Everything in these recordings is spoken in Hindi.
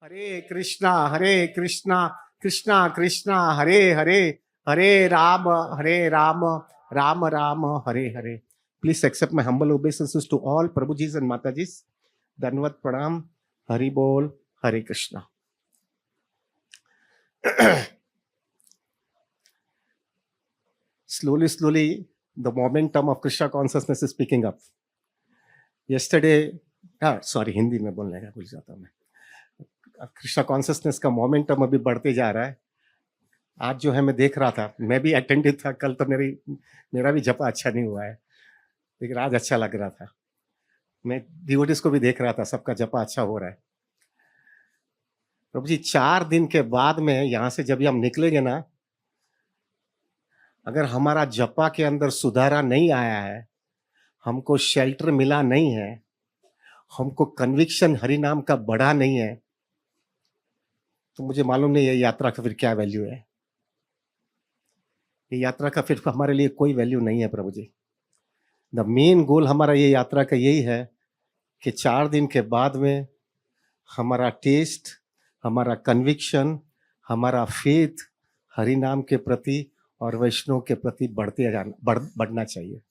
Hare Krishna Krishna Krishna Hare Hare, Hare Ram Ram Ram Hare Hare. Please accept my humble obeisances to all Prabhujis and Matajis. Danvat Pranam, Hari Bol, Hare Krishna. Slowly, the momentum of Krishna consciousness is picking up. Yesterday, sorry, Hindi में बोलने का भूल जाता हूँ मैं. कृष्णा कॉन्सियसनेस का मोमेंटम अभी बढ़ते जा रहा है. आज जो है मैं देख रहा था, मैं भी अटेंडिव था. कल तो मेरा भी जपा अच्छा नहीं हुआ है, लेकिन आज अच्छा लग रहा था. मैं डिवोटीज को भी देख रहा था, सबका जपा अच्छा हो रहा है. प्रभु जी 4 दिन के बाद में यहां से जब हम निकलेंगे ना, अगर हमारा जपा के अंदर सुधारा नहीं आया है, हमको शेल्टर मिला नहीं है, हमको कन्विक्शन हरि नाम का बढ़ा नहीं है, तो मुझे मालूम नहीं ये यात्रा का फिर क्या वैल्यू है. ये यात्रा का फिर हमारे लिए कोई वैल्यू नहीं है प्रभु जी. द मेन गोल हमारा ये यात्रा का यही है कि 4 दिन के बाद में हमारा टेस्ट, हमारा कन्विक्शन, हमारा फेथ हरि नाम के प्रति और वैष्णव के प्रति बढ़ना चाहिए.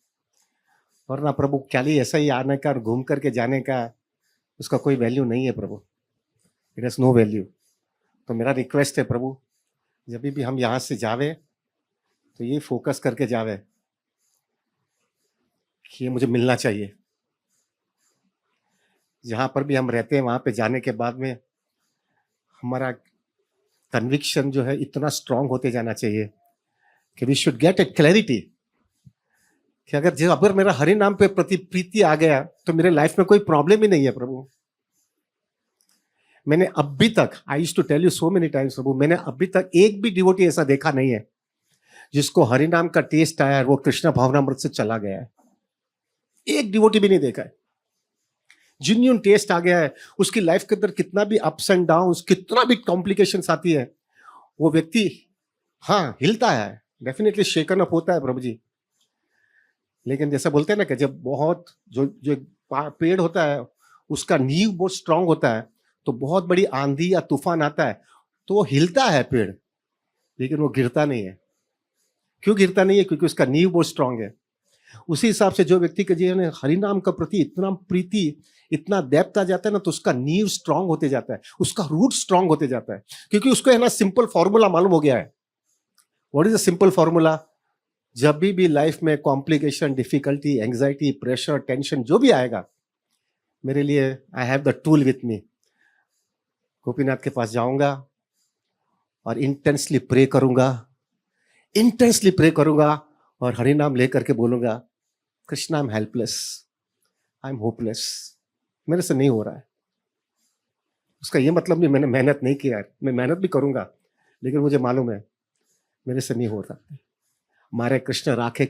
वरना प्रभु खाली ऐसा ही आने का और घूम करके जाने का उसका कोई वैल्यू नहीं है प्रभु. It has no value. तो मेरा रिक्वेस्ट है प्रभु, जब भी हम यहाँ से जावे तो ये फोकस करके जावे कि ये मुझे मिलना चाहिए. जहाँ पर भी हम रहते हैं वहाँ पे जाने के बाद में हमारा कन्विक्शन जो है इतना स्ट्रांग होते जाना चाहिए कि we should get a clarity कि अगर मेरा हरि नाम पे प्रति प्रीति आ गया तो मेरे लाइफ में कोई प्रॉब्लम ही नहीं है प्रभु. मैंने अभी तक, I used to tell you so many times प्रभु, मैंने अभी तक एक भी डिवोटी ऐसा देखा नहीं है जिसको हरि नाम का टेस्ट आया है वो कृष्ण भावनामृत से चला गया है. एक डिवोटी भी नहीं देखा है. जेन्युइन टेस्ट आ गया है. उसकी लाइफ के अंदर कितना भी अप्स एंड डाउन्स, कितना भी कॉम्प्लिकेशंस आती है, वो व्यक्ति हिलता है, डेफिनेटली शेकन अप होता है प्रभु जी. लेकिन जैसा बोलते हैं ना कि जब बहुत जो पेड़ होता है उसका नींव बहुत स्ट्रांग होता है, तो बहुत बड़ी आंधी या तूफान आता है तो वो हिलता है पेड़, लेकिन वो गिरता नहीं है. क्यों गिरता नहीं है? क्योंकि उसका नींव बहुत स्ट्रांग है. उसी हिसाब से जो व्यक्ति के जीवन में हरि नाम का प्रति इतना प्रीति, इतना डेप्थ आ जाता है ना, तो उसका नींव स्ट्रांग होते जाता है, उसका रूट स्ट्रांग होते जाता है. क्योंकि उसको है ना सिंपल फॉर्मूला मालूम हो गया है. What is the simple formula? जब भी लाइफ में complication, difficulty, anxiety, pressure, tension जो भी आएगा, मेरे लिए I have the tool with me. Gopinath के पास जाऊंगा और इंटेंसली प्रे करूंगा और हरि नाम लेकर के बोलूंगा, Krishna I am helpless, I am hopeless, मेरे से नहीं हो रहा है. उसका ये मतलब नहीं मैंने मेहनत नहीं किया है, मैं मेहनत भी करूंगा, लेकिन मुझे मालूम है मेरे से नहीं हो रहा. मारे कृष्ण राखे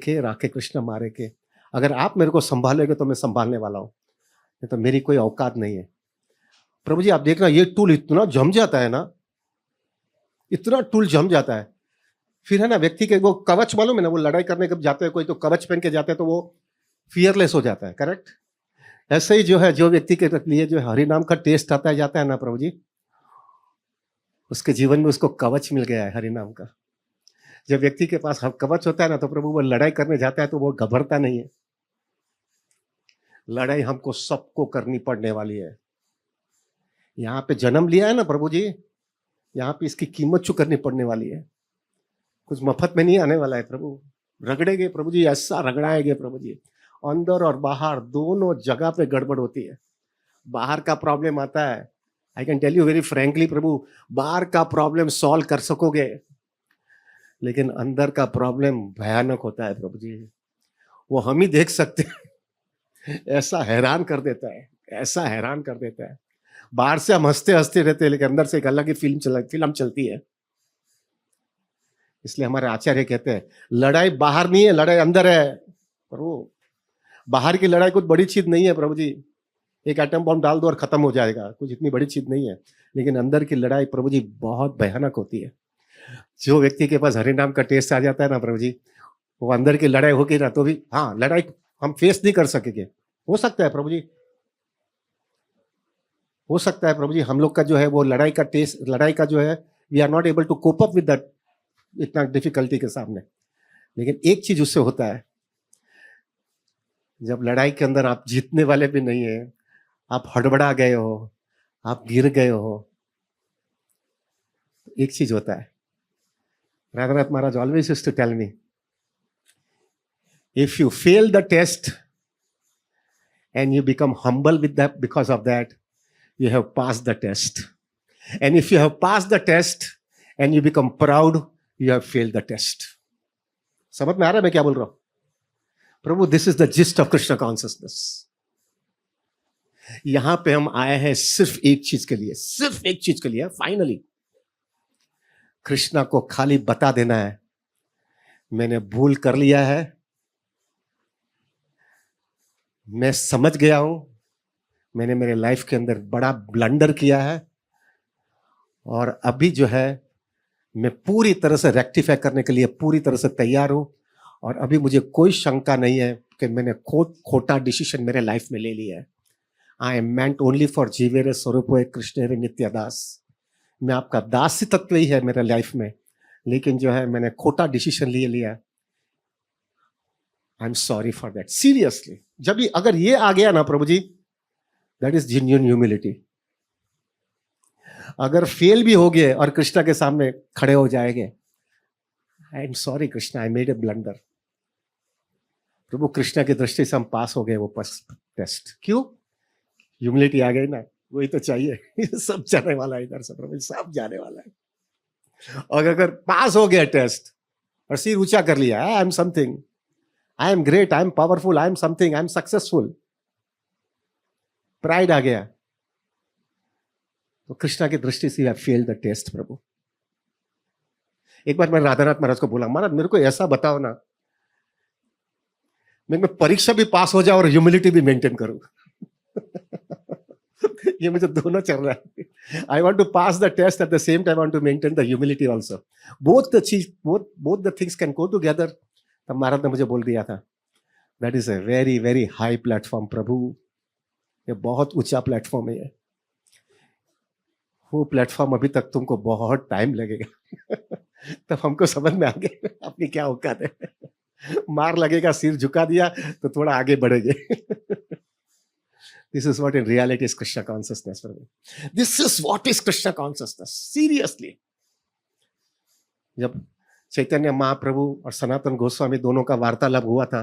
कृष्ण मारे के. अगर आप मेरे को संभालोगे तो मैं संभालने वाला हूं, नहीं तो मेरी कोई औकात नहीं है. प्रभु जी आप देखना, ये टूल इतना जम जाता है ना, इतना टूल जम जाता है, फिर है ना व्यक्ति के वो कवच मालूम है ना, वो लड़ाई करने कब जाते हैं कोई तो कवच पहन के जाते हैं तो वो फियरलेस हो जाता है. करेक्ट? ऐसे ही जो है, जो व्यक्ति के लिए जो हरि नाम का टेस्ट आता है जाता है ना प्रभु जी, उसके जीवन में उसको कवच मिल गया है हरि नाम का. जब व्यक्ति के पास कवच होता है ना, तो प्रभु वो लड़ाई करने जाता है तो वो घबराता नहीं है. लड़ाई हमको सबको करनी पड़ने वाली है. यहाँ पे जन्म लिया है ना प्रभु जी, यहाँ पे इसकी कीमत चुकानी पड़ने वाली है. कुछ मफत में नहीं आने वाला है प्रभु. रगड़ेंगे प्रभु जी, ऐसा रगड़ाएंगे प्रभु जी, अंदर और बाहर दोनों जगह पे गड़बड़ होती है. बाहर का प्रॉब्लम आता है, I can tell you very frankly प्रभु, बाहर का प्रॉब्लम सॉल्व कर सकोगे, लेकिन अंदर का प्रॉब्लम भयानक होता है प्रभु जी. वो हम ही देख सकते हैं. ऐसा हैरान कर देता है. बाहर से हम हंसते रहते हैं, लेकिन अंदर से एक अलग ही फिल्म चलती है. इसलिए हमारे आचार्य कहते हैं लड़ाई बाहर नहीं है, लड़ाई अंदर है प्रभु. बाहर की लड़ाई कुछ बड़ी चीज नहीं है प्रभु जी, एक एटम बॉम्ब डाल दो और खत्म हो जाएगा, कुछ इतनी बड़ी चीज नहीं है. लेकिन अंदर की लड़ाई प्रभु जी बहुत भयानक होती है. जो व्यक्ति के पास हरि नाम का टेस्ट आ जाता है ना प्रभु जी, वो अंदर की लड़ाई होगी ना तो भी लड़ाई हम फेस नहीं कर सकेंगे. हो सकता है प्रभु जी, हो सकता है प्रभु जी हम लोग का जो है वो लड़ाई का जो है we are not able to cope up with that इतना डिफिकल्टी के सामने। लेकिन एक चीज उससे होता है, जब लड़ाई के अंदर आप जीतने वाले भी नहीं है, आप हड़बड़ा गए हो, आप गिर गए हो, एक चीज होता है, Raghunath Maharaj always used to tell me, if you fail the test and you become humble with that, because of that, you have passed the test. And if you have passed the test and you become proud, you have failed the test. समझ में आ रहा है मैं क्या बोल रहा हूं? प्रभु, this is the gist of Krishna consciousness. यहां पे हम आए हैं सिर्फ एक चीज के लिए, फाइनली कृष्णा को खाली बता देना है, मैंने भूल कर लिया है, मैं समझ गया हूं, मैंने मेरे लाइफ के अंदर बड़ा ब्लंडर किया है, और अभी जो है मैं पूरी तरह से रेक्टिफाई करने के लिए पूरी तरह से तैयार हूं, और अभी मुझे कोई शंका नहीं है कि मैंने खोटा डिसीजन मेरे लाइफ में ले लिया है। I am meant only for जीवेरे स्वरूपोए कृष्ण नित्य दास। मैं आपका दासी तत्व ही है मेरे लाइफ में, लेकिन जो है मैंने खोटा डिसीजन ले लिया। I am sorry for that, seriously. जब भी अगर ये आ गया ना प्रभु जी, दैट इज जेन्युइन ह्यूमिलिटी। अगर फेल भी हो गए और कृष्णा के सामने खड़े हो जाएंगे, I am sorry Krishna, I made a blunder. प्रभु, कृष्णा की दृष्टि से हम पास हो गए वो टेस्ट। क्यों? ह्यूमिलिटी आ गई ना, वही तो चाहिए। सब जाने वाला है इधर से प्रभु, सब जाने वाला है। और अगर पास हो गया टेस्ट और सिर ऊंचा कर लिया, I am something, I am great, I am powerful, I am something, I am successful, pride आ गया, तो कृष्णा की दृष्टि से फेल द टेस्ट। प्रभु, एक बार मैं राधानाथ महाराज को बोला, महाराज मेरे को ऐसा बताओ ना, मैं परीक्षा भी पास हो जाऊं और ह्यूमिलिटी भी मेंटेन करूं। ये मुझे दोनों चल रहा है। I want to pass the test at the same time, want to maintain the humility also. Both the things can go together. तब महाराज ने मुझे बोल दिया था, that is a very very high platform प्रभु, ये बहुत ऊंचा प्लेटफॉर्म है ये। वो प्लेटफॉर्म अभी तक तुमको बहुत टाइम लगेगा। तब हमको समझ में आ गया अपनी क्या औकात है। मार लगेगा, सिर झुका दिया तो थोड़ा आगे बढ़ेंगे। This is what in reality is Krishna consciousness for me. This is what is Krishna consciousness. Seriously. जब चैतन्य महाप्रभु और सनातन गोस्वामी दोनों का वार्तालाप हुआ था,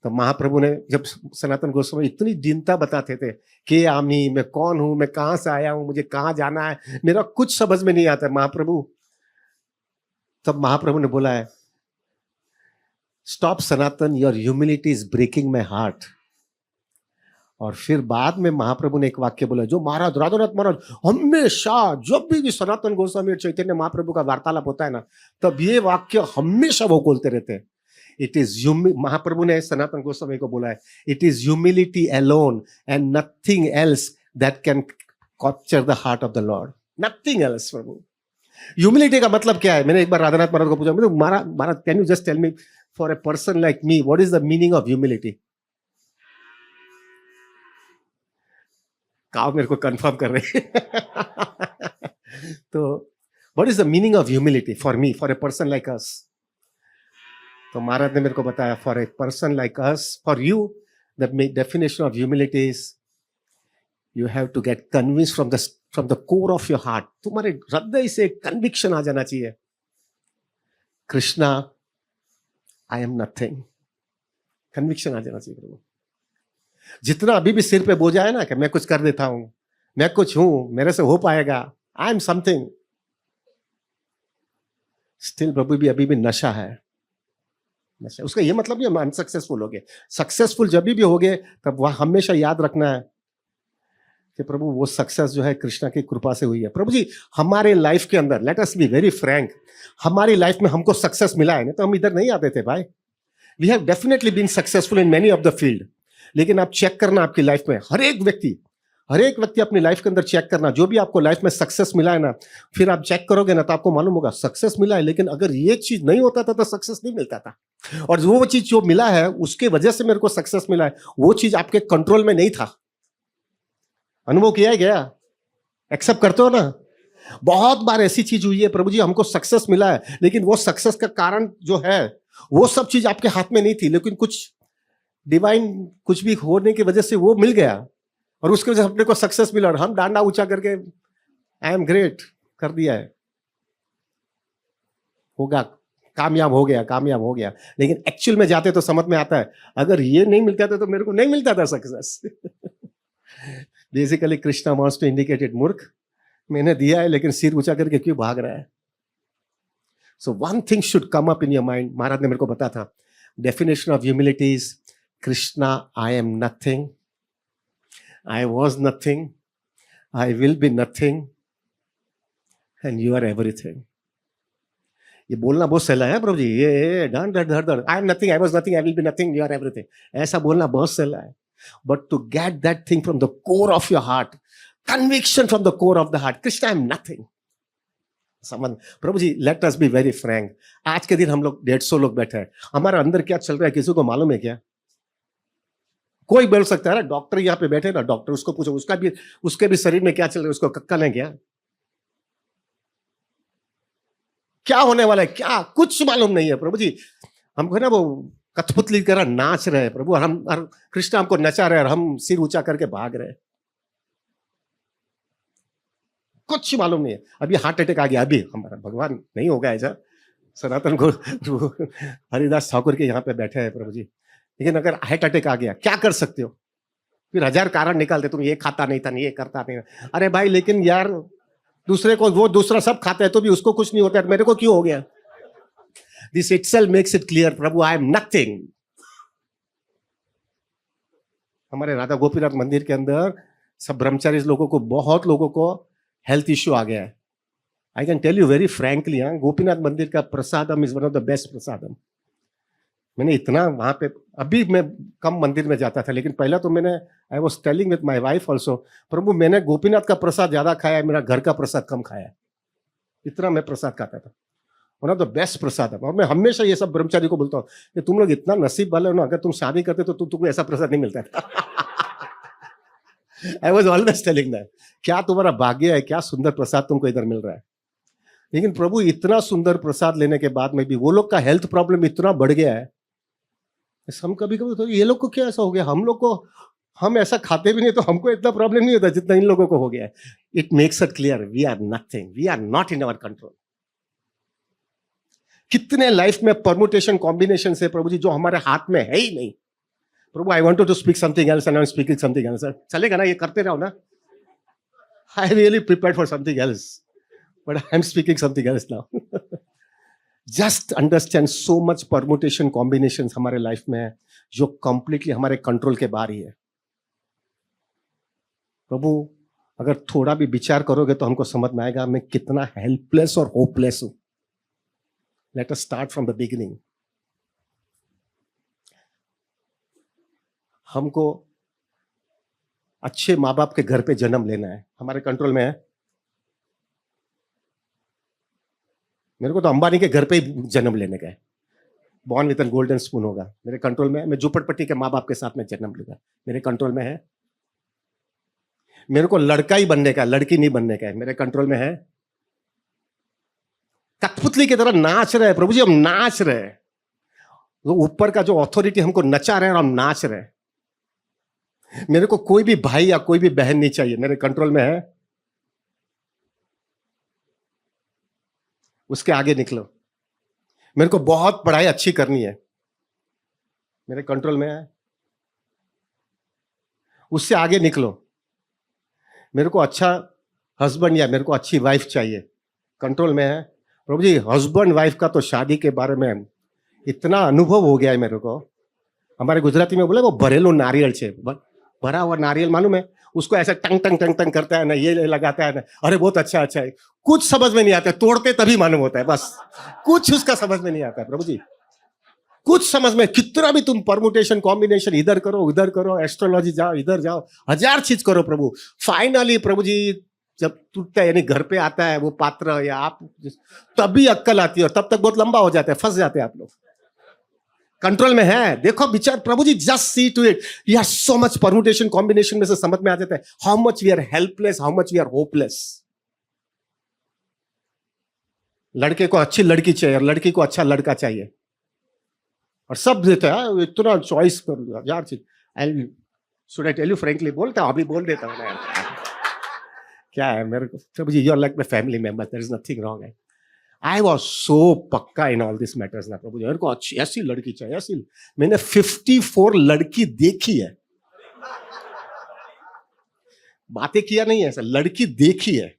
तो महाप्रभु ने, जब सनातन गोस्वामी इतनी दीनता बताते थे कि आमी, मैं कौन हूं, मैं कहां से आया हूं, मुझे कहां जाना है, मेरा कुछ समझ में नहीं आता महाप्रभु, तब महाप्रभु ने बोला है, stop Sanatan, your humility is breaking my heart. और फिर बाद में महाप्रभु ने एक वाक्य बोला, जो महाराज राधानाथ महाराज हमेशा, जब भी सनातन गोस्वामी और चैतन्य महाप्रभु का वार्तालाप होता है ना, तब ये वाक्य हमेशा वो बोलते रहते हैं। इट इज महाप्रभु ने सनातन गोस्वामी को बोला है, it is humility alone and nothing else that can capture the heart of the Lord, nothing else. Prabhu, humility का मतलब क्या है? मैंने एक बार राधानाथ महाराज को पूछा, Maharaj can you just tell me, for a person like me, what is the meaning of humility? काव मेरे को कंफर्म कर रहे हैं। तो what is the meaning of humility for me, for a person like us? तो महाराज ने मेरे को बताया, for a person like us, for you the definition of humility is you have to get convince from the core of your heart. तुम्हारे हृदय से कन्विक्शन आ जाना चाहिए, Krishna I am nothing. Conviction आ जाना चाहिए प्रभु। जितना अभी भी सिर पे बोझ आए ना कि मैं कुछ कर देता हूं, मैं कुछ हूं, मेरे से हो पाएगा, आई एम समथिंग, स्टिल प्रभु भी अभी भी नशा है, नशा। उसका ये मतलब नहीं हम अनसक्सेसफुल हो गए। सक्सेसफुल जब भी हो गए, तब वह हमेशा याद रखना है कि प्रभु वो सक्सेस जो है कृष्णा की कृपा से हुई है। प्रभु जी, हमारे लाइफ के अंदर, late us be very Frank, हमारी लाइफ में हमको सक्सेस मिला है, नहीं तो हम इधर नहीं आते थे भाई। We have definitely been successful in many of the field. लेकिन आप चेक करना आपकी लाइफ में, हर एक व्यक्ति अपनी लाइफ के अंदर चेक करना, जो भी आपको लाइफ में सक्सेस मिला है ना, फिर आप चेक करोगे ना तो आपको मालूम होगा सक्सेस मिला है, लेकिन अगर ये चीज नहीं होता था तो सक्सेस नहीं मिलता था। और वो चीज जो मिला है उसके वजह से मेरे को सक्सेस मिला है, वो चीज आपके कंट्रोल में नहीं था। अनुभव किया है गया? एक्सेप्ट करते हो ना? बहुत बार ऐसी चीज हुई है प्रभु जी, हमको सक्सेस मिला है, लेकिन वो सक्सेस का कारण जो है वो सब चीज आपके हाथ में नहीं थी, लेकिन कुछ डिवाइन कुछ भी होने की वजह से वो मिल गया, और उसके वजह से अपने को सक्सेस मिला, और हम डांडा ऊंचा करके आई एम ग्रेट कर दिया है। होगा, कामयाब हो गया, कामयाब हो गया, लेकिन एक्चुअल में जाते तो समझ में आता है, अगर ये नहीं मिलता था तो मेरे को नहीं मिलता था success. Basically Krishna wants to indicated मूर्ख, मैंने दिया है लेकिन सिर ऊंचा करके क्यों भाग रहा है? So one thing should come up in your mind. Maharaj ने मेरे को बताया था, definition of humility is Krishna, I am nothing, I was nothing, I will be nothing, and you are everything. ये बोलना बहुत सहला है प्रभु जी, ये डन डर डर डर, I am nothing, I was nothing, I will be nothing, you are everything, ऐसा बोलना बहुत सहला है। But to get that thing from the core of your heart, conviction from the core of the heart, Krishna I am nothing. समझ प्रभु जी, let us be very frank, आज के दिन हम लोग 150 लोग बैठे हैं, हमारे अंदर क्या चल रहा है किसी को मालूम है क्या? कोई बोल सकता है ना, डॉक्टर यहाँ पे बैठे ना, डॉक्टर उसको पूछो उसके भी शरीर में क्या चल रहा है, उसको कक्कल है क्या होने वाला है, क्या कुछ मालूम नहीं है प्रभु जी। हमको ना वो कठपुतली की तरह नाच रहे हैं प्रभु, और हम कृष्ण हमको नचा रहे हैं, और हम सिर ऊंचा करके भाग रहे हैं, कुछ मालूम नहीं है। अभी हार्ट अटैक आ गया, अभी हमारा भगवान नहीं होगा ऐसा, सनातन को हरिदास ठाकुर के यहाँ पे बैठे हैं प्रभु जी, लेकिन अगर हार्ट अटैक आ गया क्या कर सकते हो? फिर 1000 कारण निकालते, तुम ये खाता नहीं था, ये करता नहीं था। अरे भाई लेकिन यार दूसरे को, वो दूसरा सब खाता है तो भी उसको कुछ नहीं होता, मेरे को क्यों हो गया? This itself makes it clear, Prabhu I am nothing. हमारे राधा गोपीनाथ मंदिर के अंदर सब ब्रह्मचारी लोगों को, बहुत लोगों को हेल्थ इश्यू आ गया है। I can tell you very frankly, Gopinath मंदिर का prasadam is one of the best prasadam. मैंने इतना वहां पे, अभी मैं कम मंदिर में जाता था, लेकिन पहला तो मैंने, I was telling with my wife also, प्रभु मैंने गोपीनाथ का प्रसाद ज्यादा खाया है, मेरा घर का प्रसाद कम खाया है, इतना मैं प्रसाद खाता था। वन ऑफ द बेस्ट प्रसाद है। और मैं हमेशा ये सब ब्रह्मचारी को बोलता हूँ कि तुम लोग इतना नसीब वाले हो ना, अगर तुम शादी करते तो तुमको ऐसा प्रसाद नहीं मिलता था। I was always telling that, क्या तुम्हारा भाग्य है, क्या सुंदर प्रसाद तुमको इधर मिल रहा है। लेकिन प्रभु इतना सुंदर प्रसाद लेने के बाद में भी वो लोग का हेल्थ प्रॉब्लम इतना बढ़ गया है, हम कभी कभी तो ये लोग को क्या ऐसा हो गया, हम लोग को, हम ऐसा खाते भी नहीं तो हमको इतना प्रॉब्लम नहीं होता जितना इन लोगों को हो गया है। It makes it clear, we are nothing, we are not in our control. कितने लाइफ में परमुटेशन कॉम्बिनेशन है प्रभु जी जो हमारे हाथ में है ही नहीं। प्रभु I want to speak something else and I am speaking something else, चलेगा ना, ये करते रहो ना। I really prepared for something else but I am speaking something else now. Just understand, so much permutation combination हमारे लाइफ में है जो कंप्लीटली हमारे कंट्रोल के बाहर ही है। प्रभु अगर थोड़ा भी विचार करोगे तो हमको समझ में आएगा मैं कितना हेल्पलेस और होपलेस हूं। Let us start from the beginning. हमको अच्छे माँ बाप के घर पे जन्म लेना है, हमारे कंट्रोल में है। मेरे को तो अंबानी के घर पे ही जन्म लेने का है, born with an golden spoon होगा, मेरे कंट्रोल में है। मैं झोपड़पट्टी के माँ बाप के साथ में जन्म लूंगा, मेरे कंट्रोल में है। मेरे को लड़का ही बनने का, लड़की नहीं बनने का है, मेरे कंट्रोल में है। कठपुतली की तरह नाच रहे हैं प्रभु जी, हम नाच रहे हैं, वो ऊपर का जो अथॉरिटी हमको नचा रहे हैं और हम नाच रहे हैं। मेरे को कोई भी भाई या कोई भी बहन नहीं चाहिए, मेरे कंट्रोल में है। उसके आगे निकलो। मेरे को बहुत पढ़ाई अच्छी करनी है, मेरे कंट्रोल में है। उससे आगे निकलो। मेरे को अच्छा हस्बैंड या मेरे को अच्छी वाइफ चाहिए, कंट्रोल में है। प्रभु जी हस्बैंड वाइफ का तो शादी के बारे में इतना अनुभव हो गया है मेरे को। हमारे गुजराती में बोले वो भरेलो नारियल छे, भरा हुआ नारियल मालूम है, उसको ऐसे टंग टंग टंग टंग करता है ना, ये लगाता है ना, अरे बहुत अच्छा अच्छा है, कुछ समझ में नहीं आता, तोड़ते तभी मालूम होता है, बस कुछ उसका समझ में नहीं आता है प्रभु जी, कुछ समझ में। कितना भी तुम परमुटेशन कॉम्बिनेशन इधर करो उधर करो, एस्ट्रोलॉजी जाओ इधर जाओ, 1000 चीज करो प्रभु, फाइनली प्रभु जी जब टूटता है यानी घर पे आता है वो पात्र या आप, तभी अक्कल आती है और तब तक बहुत लंबा हो जाता है, फंस जाते हैं आप लोग। कंट्रोल में है। देखो विचार, प्रभु जी just see to it, you have so much permutation combination में से समझ में आ जाता है how much we are helpless, how much we are hopeless. लड़के को अच्छी लड़की चाहिए और लड़की को अच्छा लड़का चाहिए, और सब देता है, इतना चॉइस कर यार चीज। And should I tell you frankly, बोलता हूं, अभी बोल देता हूं ना यार। क्या है मेरे को, प्रभु जी you are like my family member, there is nothing wrong है। आई वॉज सो पक्का इन ऑल दिस मैटर्स ना, प्रभु जी मेरे को अच्छी ऐसी लड़की चाहिए, ऐसी। मैंने 54 लड़की देखी है, बातें किया नहीं है, ऐसा लड़की देखी है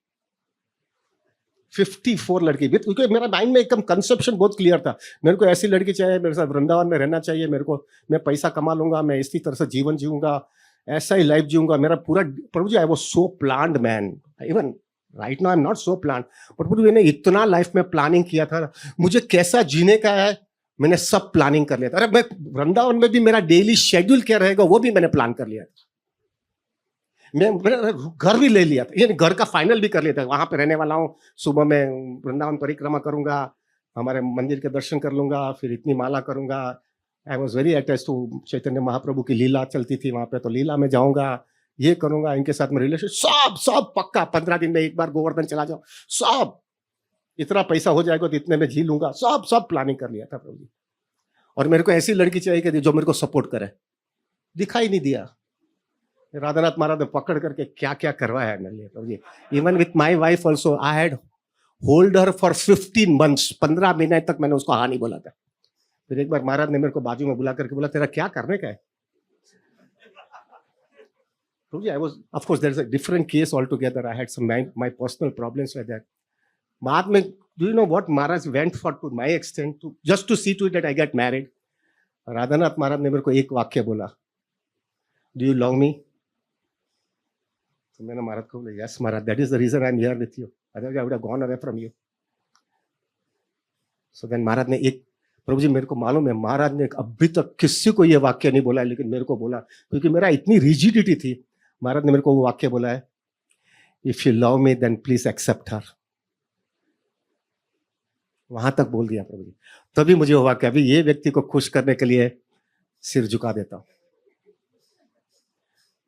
54 लड़की। क्योंकि मेरा माइंड में एकदम कंसेप्शन बहुत क्लियर था, मेरे को ऐसी लड़की चाहिए, मेरे साथ वृंदावन में रहना चाहिए, मेरे को, मैं पैसा कमा लूंगा, मैं इसी तरह से जीवन जीऊंगा, ऐसा ही लाइफ जीऊंगा मेरा पूरा। प्रभु जी I was so planned man, even right now I am not so planned, but प्रभु मैंने इतना लाइफ में प्लानिंग किया था, मुझे कैसा जीने का है मैंने सब प्लानिंग कर लिया था। अरे मैं वृंदावन में भी मेरा डेली शेड्यूल क्या रहेगा वो भी मैंने प्लान कर लिया था। मैं घर भी ले लिया था, यानी घर का फाइनल भी कर लिया था, वहां पे रहने वाला हूँ, सुबह में वृंदावन परिक्रमा करूंगा, हमारे मंदिर के दर्शन कर लूंगा, फिर इतनी माला करूंगा। I was very attach to Chaitanya Mahaprabhu की लीला चलती थी वहां पे, तो लीला में जाऊंगा, ये करूंगा, इनके साथ में रिलेशन सब सब पक्का, 15 दिन में एक बार गोवर्धन चला जाओ, सब इतना पैसा हो जाएगा तो इतने में जी लूंगा, सब सब प्लानिंग कर लिया था प्रभु जी। और मेरे को ऐसी लड़की चाहिए कि जो मेरे को सपोर्ट करे, दिखाई नहीं दिया। राधानाथ महाराज ने पकड़ करके क्या क्या करवाया है मेरे लिए प्रभु जी। Even with my wife also I had hold her for 15 months, 15 महीने तक मैंने उसको हाँ नहीं बोला था। फिर एक बार महाराज ने मेरे को बाजू में बुला करके बोला, तेरा क्या करने का है प्रभु जी। I was, of course there is a different case all together, I had some my personal problems with that. बाद में do you know what Maharaj went for to my extent to just to see to it that I get married. Radhanath Maharaj ने मेरे को एक वाक्य बोला, डू यू लव मी? तो मैंने महाराज को बोला, yes Maharaj, that is the reason I am here with you, otherwise I would have gone away from you. So then Maharaj ने एक, प्रभु जी मेरे को मालूम है महाराज ने अभी तक किसी को ये वाक्य नहीं बोला है, लेकिन मेरे को बोला, क्योंकि मेरा इतनी रिजिडिटी थी। महाराज ने मेरे को वो वाक्य बोला है, if you love me then please accept her. वहां तक बोल दिया प्रभु जी, तभी मुझे वो वाक्य, अभी ये व्यक्ति को खुश करने के लिए सिर झुका देता हूं।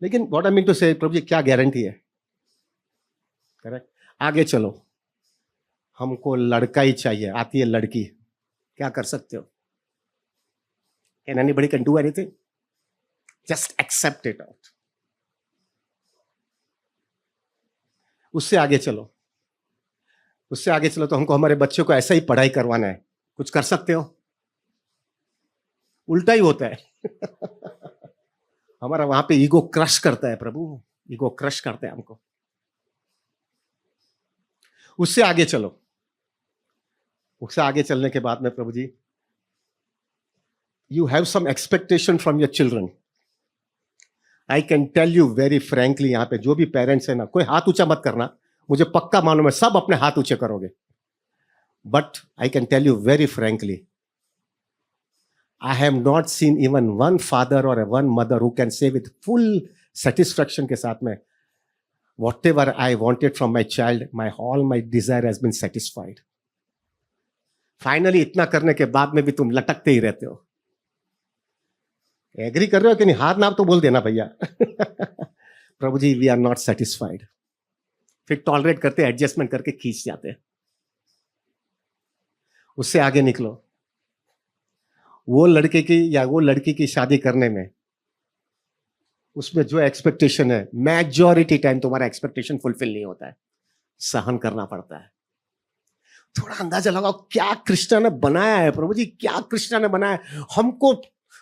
लेकिन व्हाट आई मीन टू से, प्रभु जी क्या गारंटी है, करेक्ट। आगे चलो, हमको लड़का ही चाहिए, आती है लड़की, क्या कर सकते हो? Can anybody can do anything? Just accept it out. उससे आगे चलो, उससे आगे चलो तो हमको हमारे बच्चों को ऐसा ही पढ़ाई करवाना है, कुछ कर सकते हो? उल्टा ही होता है हमारा वहां पे ईगो क्रश करता है प्रभु, ईगो क्रश करता है हमको। उससे आगे चलो, उससे आगे चलने के बाद में प्रभु जी, you have some expectation from your children. I can tell you very frankly, यहां पे जो भी पेरेंट्स है ना, कोई हाथ ऊंचा मत करना, मुझे पक्का मालूम है सब अपने हाथ ऊंचे करोगे, but I can tell you very frankly, I have not seen even one father or one mother who can say with full satisfaction के साथ में, whatever I wanted from my child, all my desire has been satisfied. Finally इतना करने के बाद में भी तुम लटकते ही रहते हो। एग्री कर रहे हो कि नहीं? हाथ नाप तो बोल देना भैया प्रभु जी वी आर नॉट सेटिस्फाइड। फिर टॉलरेट करते, एडजस्टमेंट करके खींच जाते हैं। उससे आगे निकलो, वो लड़के की या वो लड़की की शादी करने में उसमें जो एक्सपेक्टेशन है, मेजॉरिटी टाइम तुम्हारा एक्सपेक्टेशन फुलफिल नहीं होता है, सहन करना पड़ता है। थोड़ा अंदाजा लगाओ क्या कृष्णा ने बनाया है प्रभु जी, क्या कृष्णा ने बनाया है।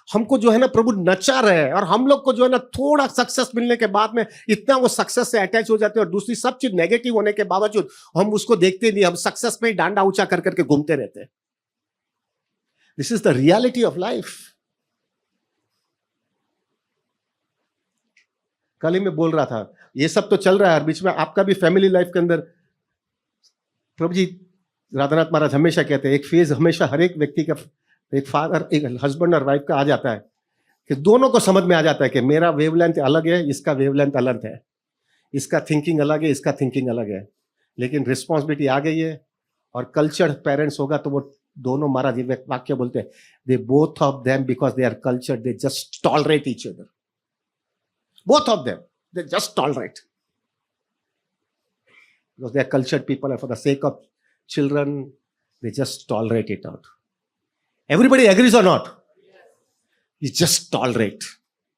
हमको जो है ना प्रभु नचा रहे हैं, और हम लोग को जो है ना थोड़ा सक्सेस मिलने के बाद में इतना वो सक्सेस से अटैच हो जाते हैं, और दूसरी सब चीज नेगेटिव होने के बावजूद हम उसको देखते नहीं, हम सक्सेस में ही डांडा ऊंचा कर करके घूमते रहते हैं। This is the reality of life. कल ही मैं बोल रहा था, ये सब तो चल रहा है, और बीच में आपका भी फैमिली लाइफ के अंदर प्रभु जी राधानाथ महाराज हमेशा कहते हैं, एक फेज हमेशा हर एक व्यक्ति का, एक फादर, एक हस्बैंड और वाइफ का आ जाता है कि दोनों को समझ में आ जाता है कि मेरा वेवलेंथ अलग है, इसका वेवलेंथ अलग है, इसका थिंकिंग अलग है, इसका थिंकिंग अलग है, लेकिन रिस्पॉन्सिबिलिटी आ गई है, और कल्चर्ड पेरेंट्स होगा तो वो दोनों महाराज ये वाक्य बोलते हैं, they both of them because they are cultured, they just tolerate each other. Both of them, they just tolerate. Because they are cultured people and for the sake of children, they just tolerate it out. Everybody agrees or not? You just tolerate.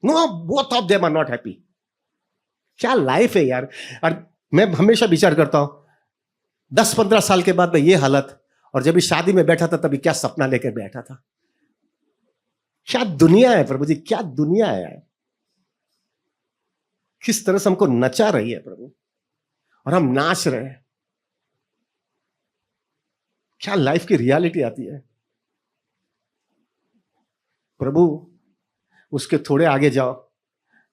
No, both of them are not happy. क्या लाइफ है यार. और मैं हमेशा विचार करता हूं 10-15 साल के बाद में ये हालत, और जब भी शादी में बैठा था तभी क्या सपना लेकर बैठा था. क्या दुनिया है प्रभु जी, क्या दुनिया है यार. किस तरह से हमको नचा रही है प्रभु, और हम नाच रहे हैं. क्या लाइफ की रियलिटी आती है प्रभु. उसके थोड़े आगे जाओ,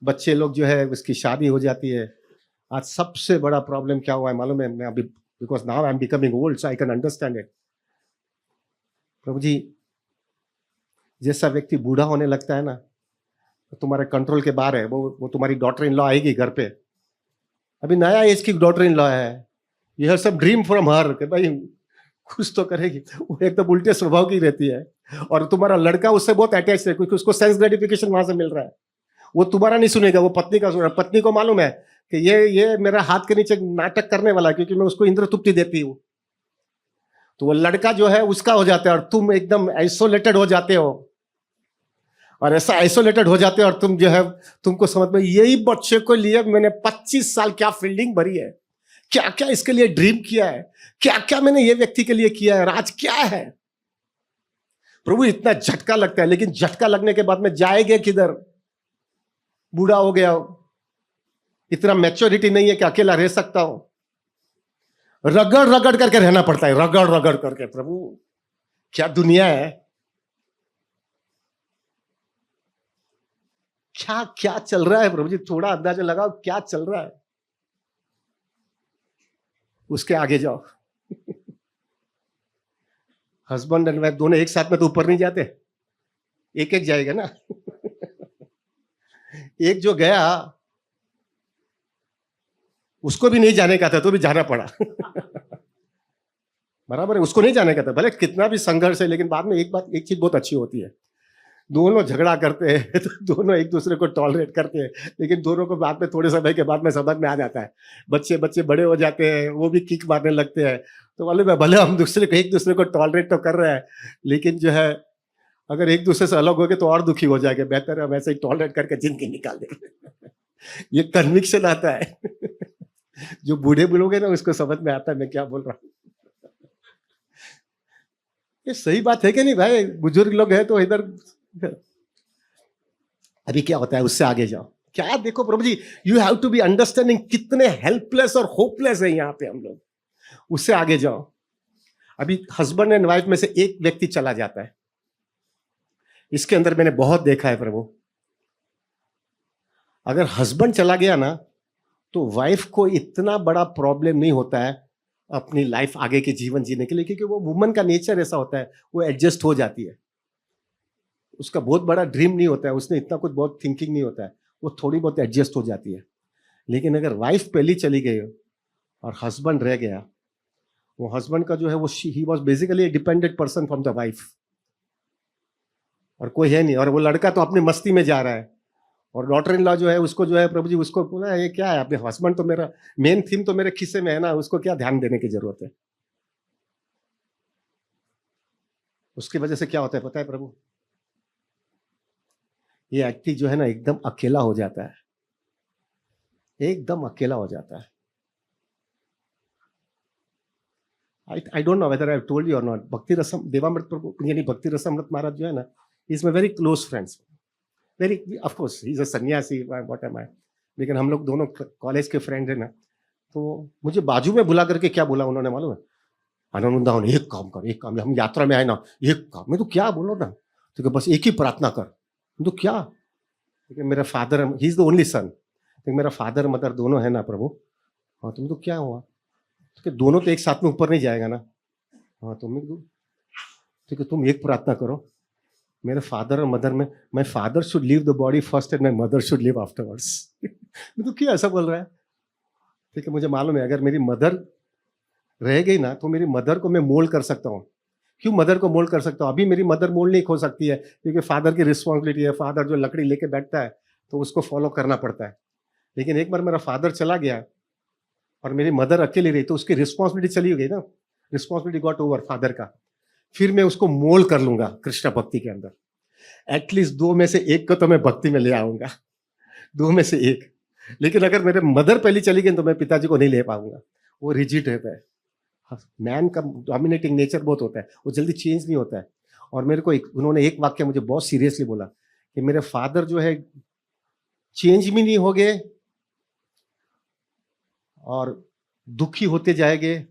बच्चे लोग जो है उसकी शादी हो जाती है. आज सबसे बड़ा प्रॉब्लम क्या हुआ है मालूम है. मैं अभी because now I am becoming old so I can understand it. प्रभु जी, जैसा व्यक्ति बूढ़ा होने लगता है ना, तो तुम्हारे कंट्रोल के बाहर है. वो तुम्हारी डॉटर इन लॉ आएगी घर पे, अभी नया एज की डॉटर इन लॉ है. You have some dream from her कि भाई कुछ तो करेगी. वो एकदम उल्टे स्वभाव की रहती है, और तुम्हारा लड़का उससे बहुत अटैच है क्योंकि उसको सेंस ग्रेटिफिकेशन वहां से मिल रहा है. वो तुम्हारा नहीं सुनेगा, वो पत्नी का सुनेगा. पत्नी को मालूम है कि ये मेरा हाथ के नीचे नाटक करने वाला है क्योंकि मैं उसको इंद्र तुप्ति देती हूँ. तो वो लड़का जो है उसका हो जाता है, और तुम एकदम आइसोलेटेड हो जाते हो. और ऐसा आइसोलेटेड हो जाते हो, और तुम जो है तुमको समझ में, यही बच्चे को लिए मैंने 25 साल क्या फील्डिंग भरी है, क्या क्या इसके लिए ड्रीम किया है, क्या क्या मैंने ये व्यक्ति के लिए किया है, और आज क्या है प्रभु. इतना झटका लगता है, लेकिन झटका लगने के बाद में जाएंगे किधर. बूढ़ा हो गया हो, इतना मैच्योरिटी नहीं है कि अकेला रह सकता हूं. रगड़ रगड़ करके रहना पड़ता है, रगड़ रगड़ करके. प्रभु क्या दुनिया है. क्या क्या चल रहा है प्रभु जी, थोड़ा अंदाजा लगाओ क्या चल रहा है. उसके आगे जाओ. हस्बैंड एंड वाइफ दोनों एक साथ में तो ऊपर नहीं जाते, एक एक जाएगा ना. एक जो गया उसको भी नहीं जाने का था तो भी जाना पड़ा. बराबर है, उसको नहीं जाने का था, भले कितना भी संघर्ष है, लेकिन बाद में एक चीज बहुत अच्छी होती है. दोनों झगड़ा करते हैं तो दोनों एक दूसरे को टॉलरेट करते हैं, लेकिन दोनों को बाद में थोड़े समय के बाद में समझ में आ जाता है. बच्चे बड़े हो जाते हैं, वो भी किक मारने लगते हैं. तो मालूम है, भले हम एक दूसरे को टॉलरेट तो कर रहे हैं, लेकिन जो है अगर एक दूसरे से अलग हो गए तो और दुखी हो जाएंगे. बेहतर है हम ऐसे ही टॉलरेट करके जिंदगी निकाल देंगे. ये कन्विक्शन आता है. जो बूढ़े बोलोगे ना उसको समझ में आता है मैं क्या बोल रहा हूँ. ये सही बात है कि नहीं भाई. बुजुर्ग लोग हैं तो इधर. अभी क्या होता है, उससे आगे जाओ. क्या देखो प्रभु जी, you have to be understanding. कितने हेल्पलेस और होपलेस है यहाँ पे हम लोग. उससे आगे जाओ. अभी हस्बैंड एंड वाइफ में से एक व्यक्ति चला जाता है. इसके अंदर मैंने बहुत देखा है प्रभु. अगर हस्बैंड चला गया ना तो वाइफ को इतना बड़ा प्रॉब्लम नहीं होता है अपनी लाइफ आगे के जीवन जीने के लिए, क्योंकि वो वुमन का नेचर ऐसा होता है, वो एडजस्ट हो जाती है. उसका बहुत बड़ा ड्रीम नहीं होता है, उसने इतना कुछ बहुत थिंकिंग नहीं होता है, वो थोड़ी बहुत एडजस्ट हो जाती है. लेकिन अगर वाइफ पहली चली गई और हस्बैंड रह गया, वो हस्बैंड का जो है वो he was basically A dependent person from the wife, और कोई है नहीं. और वो लड़का तो अपनी मस्ती में जा रहा है, और डॉटर इन लॉ जो है उसको जो है प्रभु जी उसको बोला ये क्या है, अपने हस्बैंड तो मेरा मेन थीम तो मेरे खिस्से में है ना, उसको क्या ध्यान देने की जरूरत है. उसकी वजह से क्या होता है पता है प्रभु, ये व्यक्ति जो है ना एकदम अकेला हो जाता है, एकदम अकेला हो जाता है. I don't know whether I have told you or not. Bhakti Rasam Devamrit Prabhu यानी भक्ति रसामृत महाराज जो है ना, he is my very close friends. Very, of course, he is a sannyasi. What am I? लेकिन हम लोग दोनों कॉलेज के फ्रेंड है ना. तो मुझे बाजू में बुला करके क्या बोला उन्होंने मालूम है, आनंदावन एक काम कर, एक काम, हम यात्रा में आए ना, एक काम. मैं तो क्या बोलो ना, तो बस एक ही प्रार्थना कर. तो क्या, मेरा father, he is the only son, मेरा फादर मदर दोनों है ना प्रभु. हाँ तुम तो क्या हुआ, तो दोनों तो एक साथ में ऊपर नहीं जाएगा ना. हाँ तुम ठीक है, तुम एक प्रार्थना करो, मेरे फादर और मदर में, my father should leave the body first and my mother should leave afterwards. तो क्या ऐसा बोल रहा है. ठीक है, मुझे मालूम है अगर मेरी मदर रह गई ना तो मेरी मदर को मैं मोल्ड कर सकता हूँ, क्यों मदर को मोल्ड कर सकता हूँ? अभी मेरी मदर मोल्ड नहीं हो सकती है, क्योंकि फादर की रिस्पॉन्सिबिलिटी है। फादर जो लकड़ी लेके बैठता है तो उसको फॉलो करना पड़ता है। लेकिन एक बार मेरा फादर चला गया और मेरी मदर अकेली रही, तो उसकी रिस्पॉन्सिबिलिटी चली गई ना, रिस्पॉन्सिबिलिटी गॉट ओवर फादर का। फिर मैं उसको मोल्ड कर लूंगा कृष्ण भक्ति के अंदर। एटलीस्ट 2 में से 1 को तो मैं भक्ति में ले आऊंगा, 2 में से 1। लेकिन अगर मेरे मदर पहली चली गई तो मैं पिताजी को नहीं ले पाऊंगा। वो रिजिड रहता है। मैन का डोमिनेटिंग नेचर बहुत होता है, वो जल्दी चेंज नहीं होता है। और मेरे को उन्होंने एक वाक्य मुझे बहुत सीरियसली बोला कि मेरे फादर जो है चेंज भी नहीं हो गए और दुखी होते जाएंगे,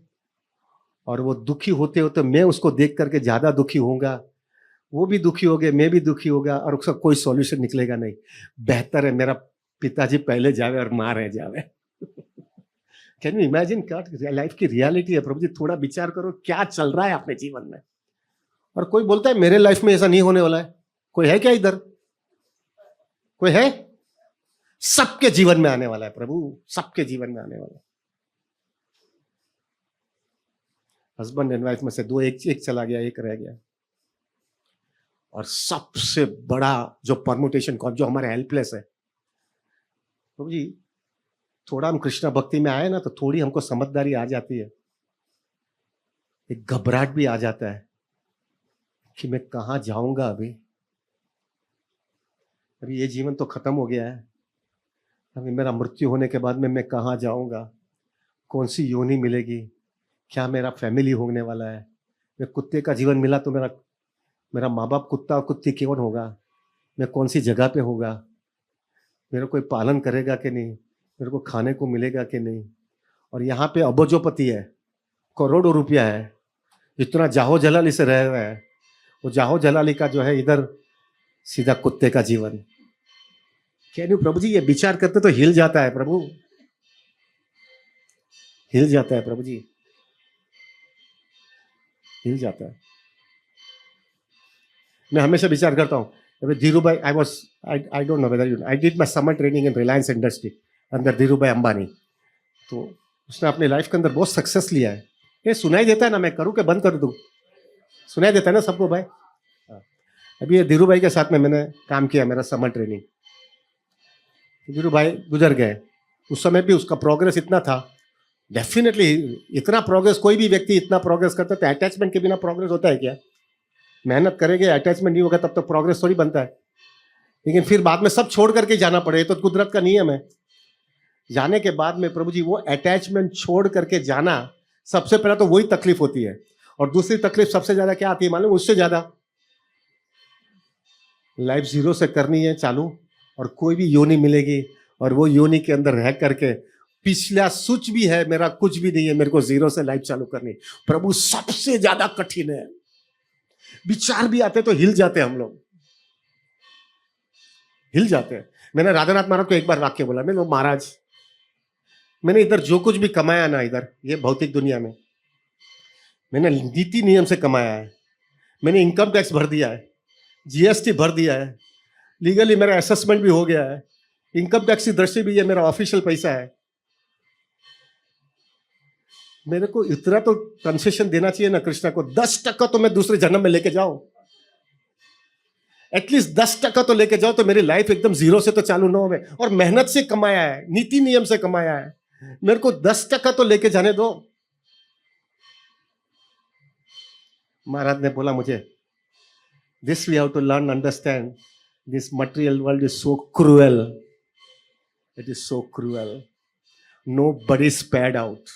और वो दुखी होते होते मैं उसको देख करके ज्यादा दुखी होऊंगा, वो भी दुखी हो गए, मैं भी दुखी होगा, और उसका कोई सॉल्यूशन निकलेगा नहीं। बेहतर है मेरा पिताजी पहले जावे और मां रह जावे। कैन यू इमेजिन क्या लाइफ की रियलिटी है प्रभु जी? थोड़ा विचार करो क्या चल रहा है अपने जीवन में। और कोई बोलता है मेरे लाइफ में ऐसा नहीं होने वाला है। कोई है क्या इधर? कोई है? सबके जीवन में आने वाला है प्रभु, सबके जीवन में आने वाला है। हस्बैंड एंड वाइफ में से 2, एक चला गया, एक रह गया। और सबसे बड़ा जो परमुटेशन कौन, जो हमारे हेल्पलेस है प्रभु जी, थोड़ा हम कृष्णा भक्ति में आए ना तो थोड़ी हमको समझदारी आ जाती है, एक घबराहट भी आ जाता है कि मैं कहां जाऊंगा अभी ये जीवन तो खत्म हो गया है, अभी मेरा मृत्यु होने के बाद में मैं कहां जाऊंगा, कौन सी योनि मिलेगी, क्या मेरा फैमिली होने वाला है। मैं कुत्ते का जीवन मिला तो मेरा माँ बाप कुत्ता और कुत्ती कौन होगा, मैं कौन सी जगह पे होगा, मेरा कोई पालन करेगा कि नहीं, मेरे को खाने को मिलेगा कि नहीं। और यहाँ पे अबजोपति है, करोड़ों रुपया है, इतना जाहो जलाली से रह रहा है। वो जाहो जलाली का जो है इधर सीधा कुत्ते का जीवन। क्या प्रभु जी ये विचार करते तो हिल जाता है प्रभु, हिल जाता है प्रभु जी, हिल जाता है। मैं हमेशा विचार करता हूँ धीरू भाई, I don't know whether you, I did my summer training in Reliance industry अंदर धीरू भाई अंबानी। तो उसने अपनी लाइफ के अंदर बहुत सक्सेस लिया है। ये सुनाई देता है ना, मैं करूँ कि बंद कर दूँ? सुनाई देता है ना सबको भाई? हाँ। अभी ये धीरू भाई के साथ में मैंने काम किया, मेरा समर ट्रेनिंग। धीरू भाई गुजर गए, उस समय भी उसका प्रोग्रेस इतना था, डेफिनेटली इतना प्रोग्रेस कोई भी व्यक्ति इतना प्रोग्रेस करता है तो अटैचमेंट के बिना प्रोग्रेस होता है क्या? मेहनत करेंगे, अटैचमेंट नहीं होगा तब तक प्रोग्रेस थोड़ी बनता है। लेकिन फिर बाद में सब छोड़ करके जाना पड़े, तो कुदरत का नियम है। जाने के बाद में प्रभु जी वो अटैचमेंट छोड़ करके जाना, सबसे पहले तो वही तकलीफ होती है। और दूसरी तकलीफ सबसे ज्यादा क्या आती है मालूम? उससे ज्यादा लाइफ जीरो से करनी है चालू, और कोई भी योनि मिलेगी और वो योनि के अंदर रह करके पिछला कुछ भी है मेरा, कुछ भी नहीं है, मेरे को जीरो से लाइफ चालू करनी। प्रभु सबसे ज्यादा कठिन है। विचार भी आते तो हिल जाते हम लोग, हिल जाते हैं। मैंने राधानाथ महाराज को एक बार वाक्य बोला, मैंने महाराज मैंने इधर जो कुछ भी कमाया ना, इधर ये भौतिक दुनिया में मैंने नीति नियम से कमाया है। मैंने इनकम टैक्स भर दिया है, जीएसटी भर दिया है, लीगली मेरा असेसमेंट भी हो गया है, इनकम टैक्स की दृष्टि भी ये मेरा ऑफिशियल पैसा है। मेरे को इतना तो कंसेशन देना चाहिए ना कृष्णा को, 10% तो मैं दूसरे जन्म में लेके जाऊं, एटलीस्ट 10% तो लेके जाओ, तो मेरी लाइफ एकदम जीरो से तो चालू ना हो। और मेहनत से कमाया है, नीति नियम से कमाया है, मेरे को 10% तो लेके जाने दो। महाराज ने बोला मुझे, this we have to learn understand, this material world is so cruel, it is so cruel, nobody spared out.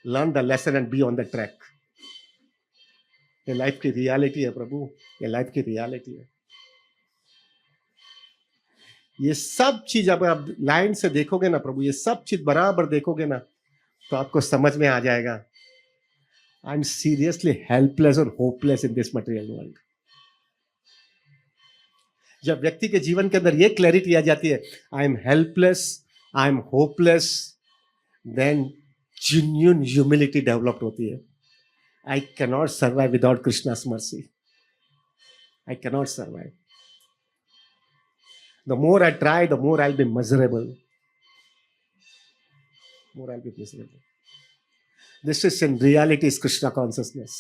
Learn the lesson and be on the track. ये लाइफ की रियलिटी है प्रभु, ये लाइफ की रियलिटी है। ये सब चीज अगर आप लाइन से देखोगे ना प्रभु, ये सब चीज बराबर देखोगे ना, तो आपको समझ में आ जाएगा आई एम सीरियसली हेल्पलेस और hopeless in this material world. जब व्यक्ति के जीवन के अंदर ये क्लैरिटी आ जाती है, I am helpless, I am hopeless, then genuine humility develop होती है। I cannot survive without Krishna's mercy. I cannot survive. The more I try, the more I'll be miserable. More I'll be miserable. This is in reality is Krishna consciousness.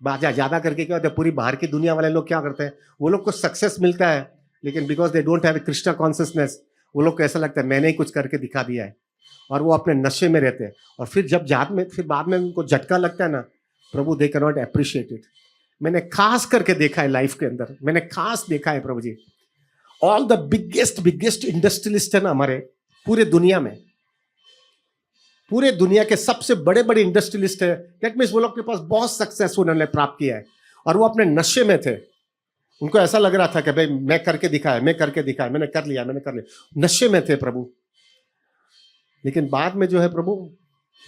बाजा ज्यादा करके क्या होता है, पूरी बाहर की दुनिया वाले लोग क्या करते हैं, वो लोग को सक्सेस मिलता है, लेकिन because they don't have Krishna consciousness, वो लोग को ऐसा लगता है मैंने ही कुछ करके दिखा दिया है, और वो अपने नशे में रहते हैं, और फिर जब फिर बाद में उनको झटका लगता है ना, प्रभु they can not appreciate it. मैंने खास करके देखा है लाइफ के अंदर, मैंने खास देखा है प्रभु जी, all the biggest biggest industrialist है ना हमारे पूरे दुनिया में, पूरे दुनिया के सबसे बड़े बड़े इंडस्ट्रियलिस्ट है, दैट मीन्स वो लोग के पास बहुत सक्सेस उन्होंने प्राप्त किया है, और वो अपने नशे में थे, उनको ऐसा लग रहा था कि भाई मैं करके दिखाया, मैं करके दिखाया, मैंने कर लिया, मैंने कर लिया, नशे में थे प्रभु। लेकिन बाद में जो है प्रभु,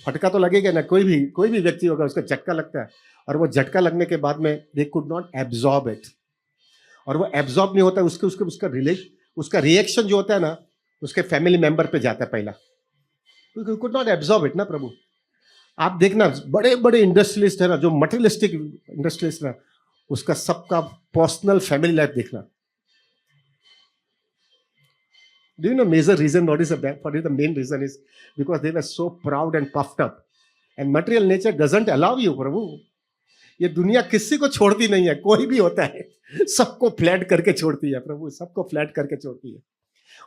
फटका तो लगेगा ना, कोई भी व्यक्ति होगा उसका झटका लगता है, और वो झटका लगने के बाद में they could not absorb it, और वो एब्जॉर्ब नहीं होता, उसका रिएक्शन जो होता है ना, उसके फैमिली मेंबर पे जाता है पहला, कुड नॉट एब्जॉर्ब इट ना प्रभु। आप देखना बड़े बड़े इंडस्ट्रियलिस्ट है ना, जो मटेरियलिस्टिक इंडस्ट्रियलिस्ट ना, उसका सबका पर्सनल फैमिली लाइफ देखना। Do you know major reason? What is the main reason is because they were so proud and puffed up, and material nature doesn't allow you प्रभु। ये दुनिया किसी को छोड़ती नहीं है, कोई भी होता है सबको फ्लैट करके छोड़ती है प्रभु, सबको फ्लैट करके छोड़ती है,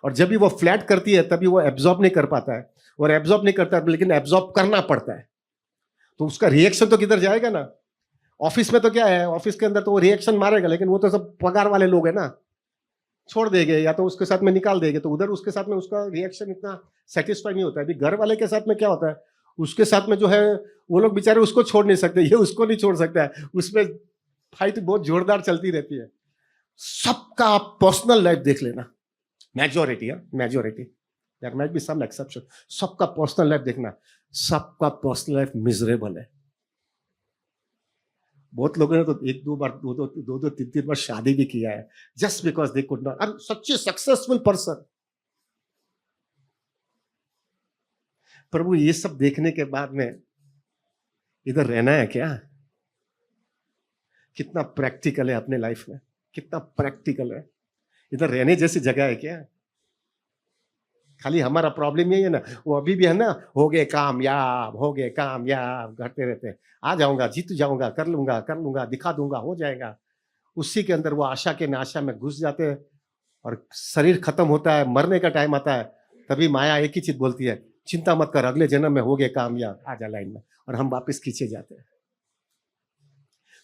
और जब भी वो फ्लैट करती है तभी वो एब्जॉर्ब नहीं कर पाता है, और एब्जॉर्ब नहीं करता है, लेकिन एब्जॉर्ब करना पड़ता है, तो उसका रिएक्शन तो किधर जाएगा ना। ऑफिस में तो क्या है, ऑफिस के अंदर तो वो रिएक्शन मारेगा, लेकिन वो तो सब पगार वाले लोग है ना, छोड़ देंगे या तो उसके साथ में निकाल देंगे, तो उधर उसके साथ में उसका रिएक्शन इतना सेटिस्फाई नहीं होता है। अभी घर वाले के साथ में क्या होता है, उसके साथ में जो है वो लोग बेचारे उसको छोड़ नहीं सकते, ये उसको नहीं छोड़ सकता है, उसमें फाइट बहुत जोरदार चलती रहती है। सबका पर्सनल लाइफ देख लेना, मेजोरिटी है, majority, there might be some exception, सबका पर्सनल लाइफ देखना, सबका पर्सनल लाइफ मिजरेबल है। बहुत लोगों ने तो एक दो बार दो तीन बार शादी भी किया है, just because they could not, और सच ए सक्सेसफुल पर्सन। प्रभु ये सब देखने के बाद में इधर रहना है क्या? कितना प्रैक्टिकल है अपने लाइफ में, कितना प्रैक्टिकल है, इधर रहने जैसी जगह है क्या? खाली हमारा प्रॉब्लम यही है ना, वो अभी भी है ना, हो गए कामयाब करते रहते हैं, आ जाऊंगा, जीत जाऊंगा, कर लूंगा, दिखा दूंगा, हो जाएगा। उसी के अंदर वो आशा के नाशा में घुस जाते हैं, और शरीर खत्म होता है, मरने का टाइम आता है, तभी माया एक ही चीज बोलती है, चिंता मत कर, अगले जन्म में हो गए कामयाब, आ जा लाइन में, और हम वापस खींचे जाते हैं।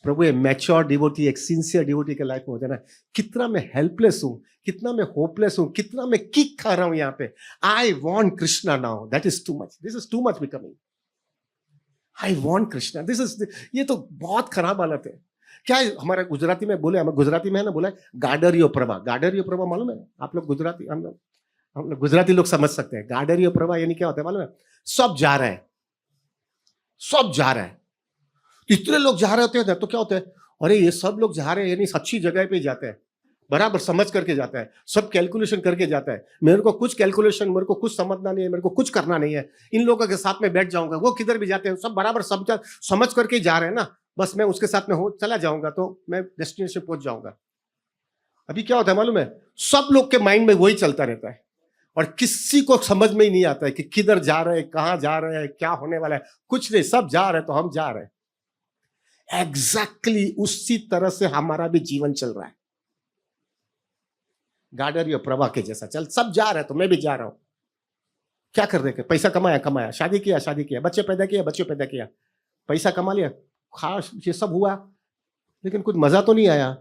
प्रभु ये मैच्योर डिवोटी, एक सिंसियर डिवोटी के लाइफ में होता है ना, कितना मैं हेल्पलेस हूं, कितना मैं होपलेस हूं, कितना मैं किक खा रहा हूं यहाँ पे। I want Krishna now, that is too much, this is too much becoming. I want Krishna, this is, ये तो बहुत खराब हालत है। क्या है हमारा गुजराती में बोले, हमें गुजराती में है ना बोला, गाडरियो प्रभा, गाडरियो प्रभा मालूम है आप लोग? गुजराती हम लोग गुजराती लोग समझ सकते हैं। गाडरियो प्रभा यानी क्या होता है मालूम है? सब जा रहे हैं, सब जा रहे हैं, इतने लोग जा रहे होते हैं तो क्या होता है, अरे ये सब लोग जा रहे हैं यानी अच्छी जगह पे जाते हैं, बराबर समझ करके जाता है, सब कैलकुलेशन करके जाता है। मेरे को कुछ कैलकुलेशन, मेरे को कुछ समझना नहीं है, मेरे को कुछ करना नहीं है, इन लोगों के साथ में बैठ जाऊंगा, वो किधर भी जाते हैं सब बराबर समझ करके जा रहे हैं ना, बस मैं उसके साथ में हो चला जाऊंगा तो मैं डेस्टिनेशन पहुंच जाऊंगा। अभी क्या होता है मालूम है, सब लोग के माइंड में वही चलता रहता है, और किसी को समझ में ही नहीं आता है कि किधर जा रहे हैं, कहां जा रहे हैं, क्या होने वाला है, कुछ नहीं, सब जा रहे हैं तो हम जा रहे हैं। एग्जैक्टली उसी तरह से हमारा भी जीवन चल रहा है, गाडरियो प्रवाह के जैसा चल, सब जा रहे हैं तो मैं भी जा रहा हूं। क्या कर रहे थे? पैसा कमाया, शादी किया, बच्चे पैदा किया, पैसा कमा लिया, खास ये सब हुआ, लेकिन कुछ मजा तो नहीं आया,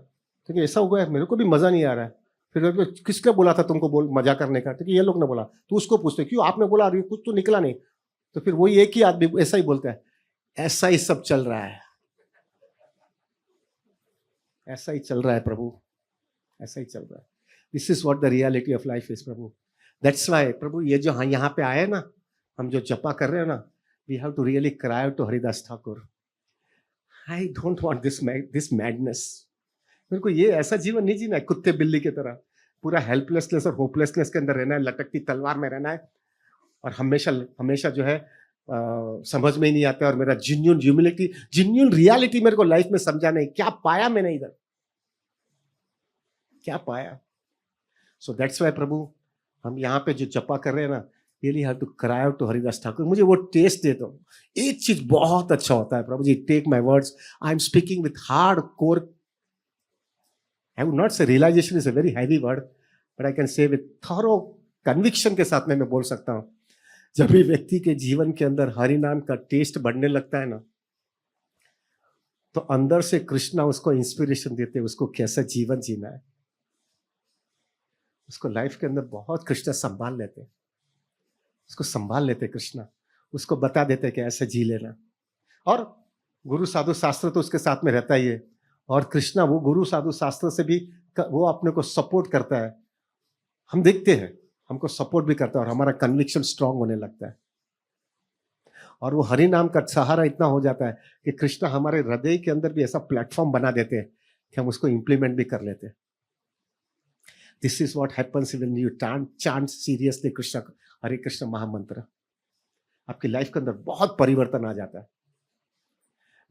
क्योंकि ऐसा हुआ है मेरे को भी मजा नहीं आ रहा है। फिर किसने बोला था तुमको मजा करने का? क्योंकि ये लोग ने बोला, तो उसको पूछते क्यों आपने बोला, कुछ तो निकला नहीं, तो फिर वही एक ही आदमी ऐसा ही बोलता है, ऐसा ही सब चल रहा है, ऐसा ही चल रहा है प्रभु, ऐसा ही चल रहा है। This is what the reality of life is प्रभु। दैट्स वाई प्रभु ये जो यहाँ पे आए ना, हम जो जपा कर रहे हैं ना, we have to really cry out to Haridas Thakur, I don't want this madness. मेरे को ये ऐसा जीवन नहीं जीना है कुत्ते बिल्ली की तरह, पूरा हेल्पलेसनेस और होपलेसनेस के अंदर रहना है, लटकती तलवार में रहना है, और हमेशा जो है समझ में ही नहीं आता है। और मेरा जिन्यून रियलिटी मेरे को लाइफ में समझा नहीं, क्या पाया मैंने इधर, क्या पाया? सो दैट्स वाई प्रभु हम यहाँ पे जो जपा कर रहे हैं ना, really have to cry out to Haridas Thakur, मुझे वो टेस्ट दे दो। एक चीज बहुत अच्छा होता है प्रभु जी, take my words, I am speaking with hard core, I would not say realization is a very heavy word, but I can say with thorough conviction के साथ में मैं बोल सकता हूँ, जब भी व्यक्ति के जीवन के अंदर हरि नाम का टेस्ट बढ़ने लगता है ना, तो अंदर से कृष्णा उसको इंस्पिरेशन देते हैं उसको कैसा जीवन जीना है। उसको लाइफ के अंदर बहुत कृष्णा संभाल लेते, उसको संभाल लेते कृष्णा, उसको बता देते कि ऐसे जी लेना। और गुरु साधु शास्त्र तो उसके साथ में रहता ही है, और कृष्णा वो गुरु साधु शास्त्र से भी वो अपने को सपोर्ट करता है, हम देखते हैं, हमको सपोर्ट भी करता है, और हमारा कन्विक्शन स्ट्रांग होने लगता है। और वो हरि नाम का सहारा इतना हो जाता है कि कृष्णा हमारे हृदय के अंदर भी ऐसा प्लेटफॉर्म बना देते हैं कि हम उसको इंप्लीमेंट भी कर लेते हैं। This is what happens when you chant seriously Krishna Hare Krishna mahamantra, आपकी लाइफ के अंदर बहुत परिवर्तन आ जाता है।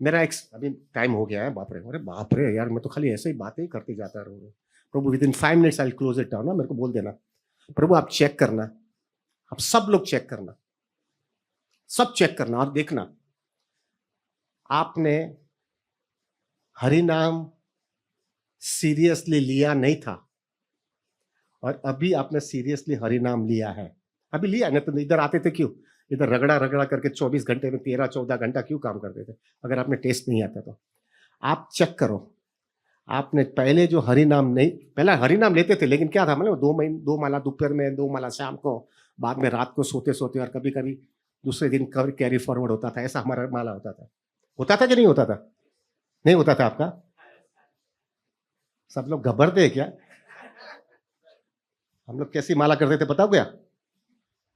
मेरा एक अभी टाइम हो गया है, अरे बाप रे यार, मैं तो खाली ऐसे ही बातें ही करते जाता रहूँगा। प्रभु within 5 minutes I close it down ना, मेरे को बोल देना प्रभु आप चेक करना, आप सब लोग चेक करना, सब चेक करना और देखना आपने हरि नाम सीरियसली लिया नहीं था और अभी आपने सीरियसली हरि नाम लिया है। अभी लिया नहीं तो इधर आते थे क्यों, इधर रगड़ा रगड़ा करके 24 घंटे में 13-14 घंटा क्यों काम करते थे अगर आपने टेस्ट नहीं आता तो। आप चेक करो, आपने पहले जो हरि नाम नहीं, पहले हरि नाम लेते थे लेकिन क्या था मतलब 2 माला दोपहर में, 2 माला शाम को, बाद में रात को सोते सोते, और कभी कभी दूसरे दिन कैरी फॉरवर्ड होता था, ऐसा हमारा माला होता था कि नहीं होता था? नहीं होता था आपका? सब लोग घबरते हैं क्या? हम लोग कैसी माला करते थे बताओ क्या?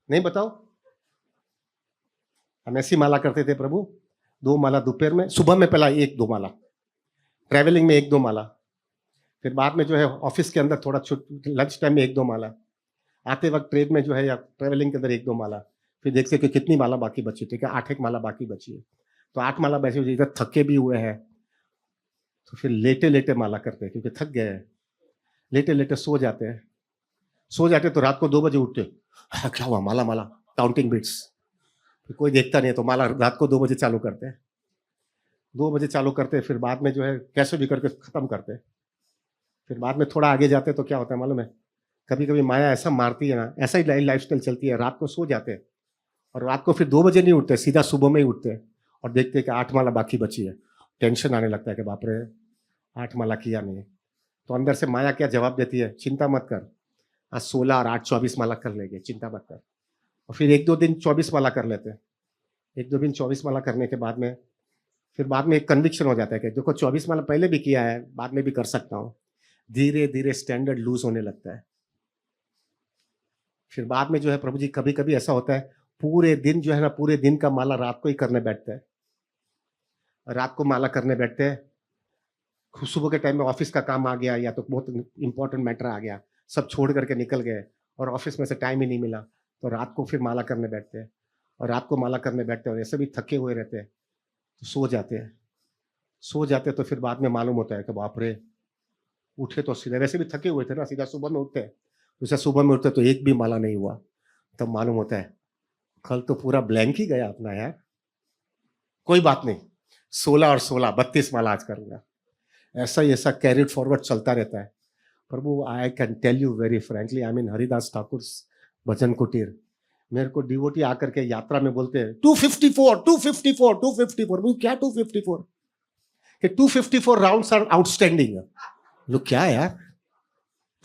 नहीं बताओ? हम ऐसी माला करते थे प्रभु, 2 माला दोपहर में, सुबह में पहला 1-2 माला, ट्रैवलिंग में 1-2 माला, फिर बाद में जो है ऑफिस के अंदर थोड़ा लंच टाइम में 1-2 माला, आते वक्त ट्रेन में जो है या ट्रैवलिंग के अंदर 1-2 माला, फिर देखते कि कितनी माला बाकी बची, ठीक है 8 माला बाकी बची है, तो 8 माला बची हुई, इधर थके भी हुए हैं तो फिर लेटे लेटे माला करते हैं क्योंकि थक गए हैं, लेटे लेटे सो जाते तो रात को 2 बजे उठते, क्या हुआ माला माला काउंटिंग बिट्स, फिर कोई देखता नहीं है तो माला रात को 2 बजे चालू करते हैं, 2 बजे चालू करते हैं, फिर बाद में जो है कैसे भी करके खत्म करते हैं। फिर बाद में थोड़ा आगे जाते तो क्या होता है मालूम है, कभी कभी माया ऐसा मारती है ना, ऐसा ही लाइफ स्टाइल चलती है, रात को सो जाते हैं और रात को फिर 2 बजे नहीं उठते, सीधा सुबह में ही उठते हैं और देखते हैं कि 8 माला बाकी बची है, टेंशन आने लगता है कि बाप रे 8 माला किया नहीं, तो अंदर से माया क्या जवाब देती है, चिंता मत कर, आज 16 और 8 24 माला कर लेंगे, चिंता मत कर। और फिर 1-2 दिन 24 माला कर लेते हैं, 1-2 दिन 24 माला करने के बाद में फिर बाद में एक कन्विक्शन हो जाता है कि देखो 24 माला पहले भी किया है, बाद में भी कर सकता हूँ, धीरे धीरे स्टैंडर्ड लूज होने लगता है। फिर बाद में जो है प्रभु जी कभी कभी ऐसा होता है पूरे दिन जो है ना, पूरे दिन का माला रात को ही करने बैठते हैं, रात को माला करने बैठते हैं, सुबह के टाइम में ऑफिस का काम आ गया या तो बहुत इंपॉर्टेंट मैटर आ गया, सब छोड़ करके निकल गए और ऑफिस में से टाइम ही नहीं मिला, तो रात को फिर माला करने बैठते हैं और रात को माला करने बैठते हैं और ऐसे भी थके हुए रहते हैं तो सो जाते तो फिर बाद में मालूम होता है कि बाप रे उठे तो सीधे, वैसे भी थके हुए थे ना, सीधा सुबह में उठते हैं, जैसे सुबह में उठते तो एक भी माला नहीं हुआ, तब मालूम होता है कल तो पूरा ब्लैंक ही गया अपना यार, कोई बात नहीं 16 और 16 32 माला आज करूंगा, ऐसा कैरिड फॉरवर्ड चलता रहता है। प्रभु I can tell you very frankly, I mean Haridas Thakur Bhajan Kutir, मेरे को डिवोटी आकर के यात्रा में बोलते हैं 254 क्या 254 कि 254 राउंड्स आर आउटस्टैंडिंग, लोग क्या है यार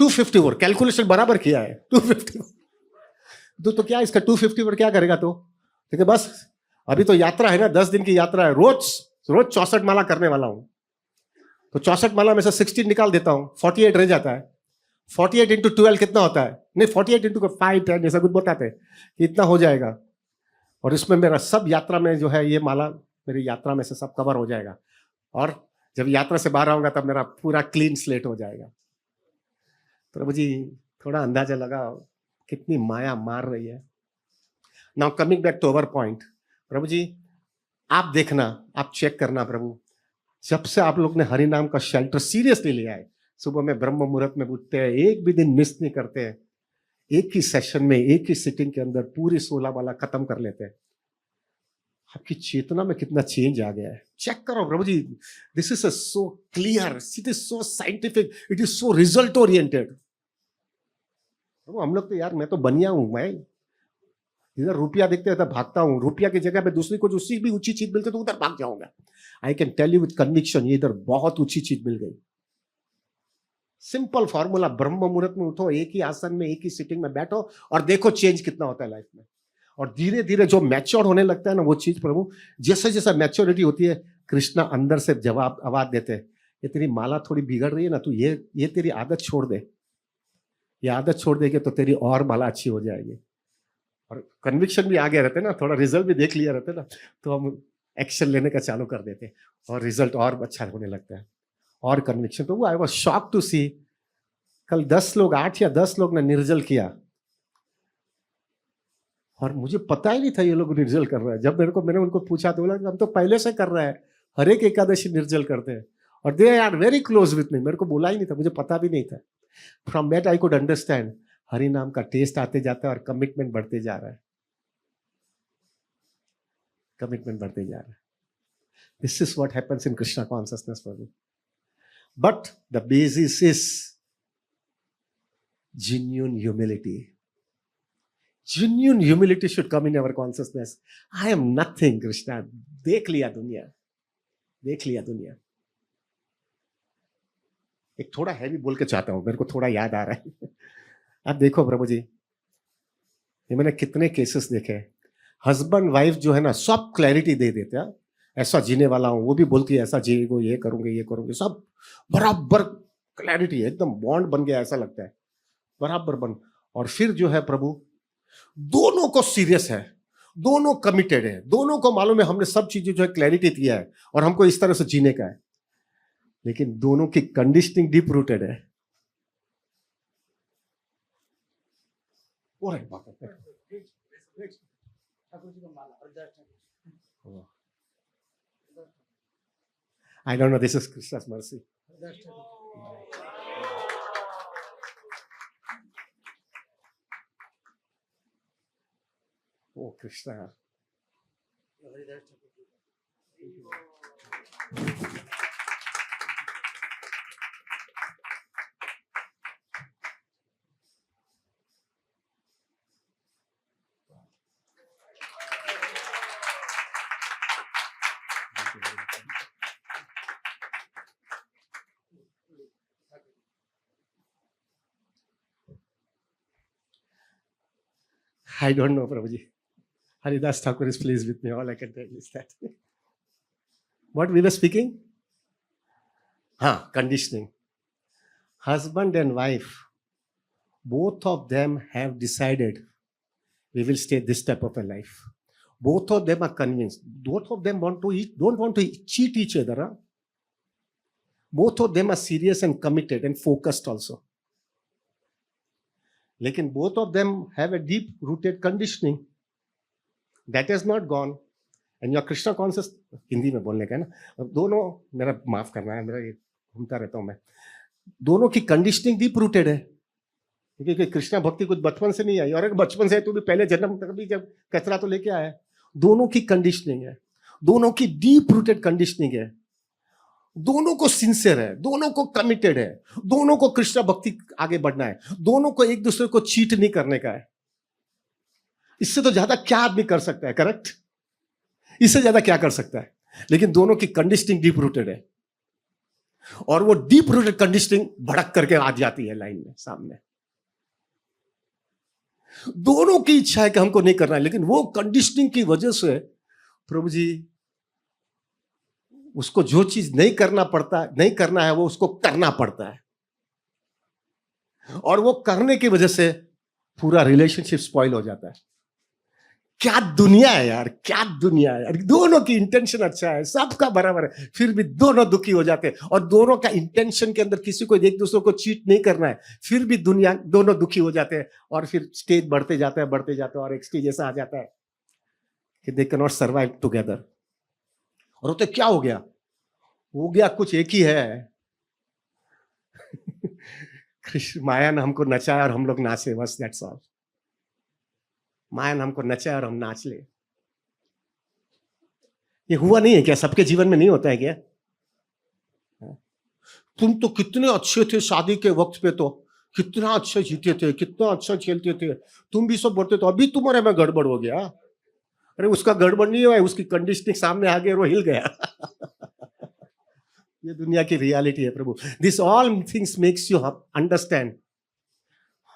254 कैलकुलेशन बराबर किया है 254 तो क्या इसका 254 क्या करेगा तो, ठीक है बस अभी तो यात्रा है ना, 10 दिन की यात्रा है, रोज 64 माला करने वाला हूं, तो 64 माला में से 16 निकाल देता हूं, 48 रह जाता है, 48 इंटू 12 कितना होता है, नहीं 48 इंटू 5 10 ऐसा कुछ बताते हैं कि इतना हो जाएगा, और इसमें मेरा सब यात्रा में जो है ये माला मेरी यात्रा में से सब कवर हो जाएगा, और जब यात्रा से बाहर आऊंगा तब मेरा पूरा क्लीन स्लेट हो जाएगा। प्रभु जी थोड़ा अंदाजा लगाओ कितनी माया मार रही है। Now coming back to our point, प्रभु जी आप देखना, आप चेक करना प्रभु, जब से आप लोग ने हरि नाम का शेल्टर सीरियसली लिया है, सुबह में ब्रह्म मुहूर्त में उठते हैं, एक भी दिन मिस नहीं करते हैं, एक ही सेशन में, एक ही सिटिंग के अंदर पूरी 16 माला खत्म कर लेते हैं। आपकी चेतना में कितना चेंज आ गया है, चेक करो प्रभु जी। This is so clear, it is so scientific, it is so result oriented. हम लोग तो यार, मैं तो बनिया हूं, मैं इधर रुपया देखते रहता भागता हूं, रुपया की जगह पे दूसरी को उससे भी ऊंची चीज मिलती तो उधर भाग जाऊंगा। I can tell you with conviction, ये इधर बहुत ऊंची चीज मिल गई। सिंपल फॉर्मूला, ब्रह्म मुहूर्त में उठो, एक ही आसन में, एक ही सिटिंग में बैठो और देखो चेंज कितना होता है लाइफ में। और धीरे धीरे जो मैच्योर होने लगता है ना वो चीज, प्रभु जैसे जैसा मैच्योरिटी होती है, कृष्णा अंदर से जवाब आवाज देते हैं, ये तेरी माला थोड़ी बिगड़ रही है ना, तू ये तेरी आदत छोड़ दे, ये आदत छोड़ देगी तो तेरी और माला अच्छी हो जाएगी। और कन्विक्शन भी आ गया रहते ना, थोड़ा रिजल्ट भी देख लिया रहते ना, तो हम एक्शन लेने का चालू कर देते और रिजल्ट और अच्छा होने लगता है और कन्विक्शन। तो वो आई वाज शॉक टू सी, कल 10 लोग, 8 या 10 लोग ने निर्जल किया और मुझे पता ही नहीं था ये लोग निर्जल कर रहे हैं। जब मैंने उनको पूछा तो बोला हम तो पहले से कर रहे हैं, हर एक एकादशी निर्जल करते हैं और they are very close with me. मेरे को बोला ही नहीं था, मुझे पता भी नहीं था। From that I could understand Hari नाम का टेस्ट आते जाता है और कमिटमेंट बढ़ते जा रहा है, कमिटमेंट बढ़ते जा रहा है। This is what happens in Krishna consciousness for me. But the basis is genuine humility. Genuine humility should come in our consciousness. I am nothing, Krishna. देख लिया दुनिया, देख लिया दुनिया। एक थोड़ा हैवी बोल के चाहता हूं, मेरे को थोड़ा याद आ रहा है। अब देखो प्रभु जी, ये मैंने कितने केसेस देखे, हस्बैंड वाइफ जो है ना सब क्लैरिटी दे देते हैं, ऐसा जीने वाला हूं, वो भी बोलती है ऐसा जिएगो, ये करूंगे ये करूंगे, सब बराबर क्लैरिटी, एकदम बॉन्ड बन गया ऐसा लगता है, बराबर बन। और फिर जो है प्रभु, दोनों को सीरियस है, दोनों कमिटेड है, दोनों को मालूम है हमने सब चीजें जो है क्लैरिटी दिया है और हमको इस तरह से जीने का है, लेकिन दोनों की कंडीशनिंग डीप रूटेड है। I don't know, this is Krishna's mercy. Oh, Krishna. I don't know, Prabhuji. Haridas Thakur is pleased with me. All I can tell is that. What we were speaking? Conditioning. Husband and wife, both of them have decided we will stay this type of a life. Both of them are convinced. Both of them don't want to cheat each other. Huh? Both of them are serious and committed and focused also. लेकिन both of them have a deep rooted conditioning that has not gone, and your Krishna conscious, Hindi में बोलने का है ना, दोनों, मेरा माफ करना है, मेरा ये घूमता रहता हूं मैं, दोनों की कंडीशनिंग डीप रूटेड है, क्योंकि कृष्णा भक्ति कुछ बचपन से नहीं आई, और अगर बचपन से तो भी पहले जन्म तक भी जब कचरा तो लेके आया। दोनों की कंडीशनिंग है, दोनों की डीप रूटेड कंडीशनिंग है, दोनों को सिंसियर है, दोनों को कमिटेड है, दोनों को कृष्णा भक्ति आगे बढ़ना है, दोनों को एक दूसरे को चीट नहीं करने का है। इससे तो ज्यादा क्या आदमी कर सकता है? करेक्ट, इससे ज्यादा क्या कर सकता है? लेकिन दोनों की कंडीशनिंग डीप रूटेड है, और वो डीप रूटेड कंडीशनिंग भड़क करके आ जाती है लाइन में सामने। दोनों की इच्छा है कि हमको नहीं करना है, लेकिन वो कंडीशनिंग की वजह से प्रभु जी, उसको जो चीज नहीं करना है वो उसको करना पड़ता है, और वो करने की वजह से पूरा रिलेशनशिप स्पॉइल हो जाता है। क्या दुनिया है यार, क्या दुनिया है यार। दोनों की इंटेंशन अच्छा है, सबका बराबर है, फिर भी दोनों दुखी हो जाते हैं। और दोनों का इंटेंशन के अंदर किसी को एक दूसरे को चीट नहीं करना है, फिर भी दोनों दुखी हो जाते हैं, और फिर स्टेज बढ़ते जाते हैं, और एक स्टेज ऐसा आ जाता है कि दे कैन नॉट सर्वाइव टुगेदर। और तो क्या हो गया कुछ एक ही है। माया ने हमको नचाया और हम लोग नाचे, बस दैट्स ऑल। माया ने हमको नचाया और हम नाच ले। ये हुआ नहीं है क्या? सबके जीवन में नहीं होता है क्या? तुम तो कितने अच्छे थे शादी के वक्त पे, तो कितना अच्छा जीते थे, कितना अच्छा खेलते थे, तुम भी सब बोलते, तो अभी तुम्हारे में गड़बड़ हो गया। अरे उसका गड़बड़ नहीं हुआ है, उसकी कंडीशनिंग सामने आ गई और वो हिल गया। ये दुनिया की रियलिटी है प्रभु। This all things makes you understand,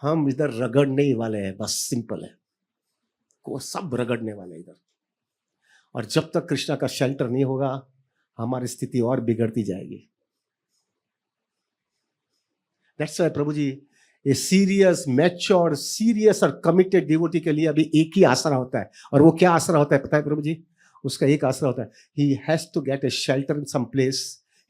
हम इधर रगड़ने वाले हैं, बस सिंपल है, को सब रगड़ने वाले इधर। और जब तक कृष्णा का शेल्टर नहीं होगा, हमारी स्थिति और बिगड़ती जाएगी। दैट्स व्हाई प्रभु जी, ये सीरियस, मैच्योर, सीरियस और कमिटेड डिवोटी के लिए अभी एक ही आसरा होता है। और वो क्या आसरा होता है पता है प्रभु जी? उसका एक आसरा होता है, he has to get a shelter in some place.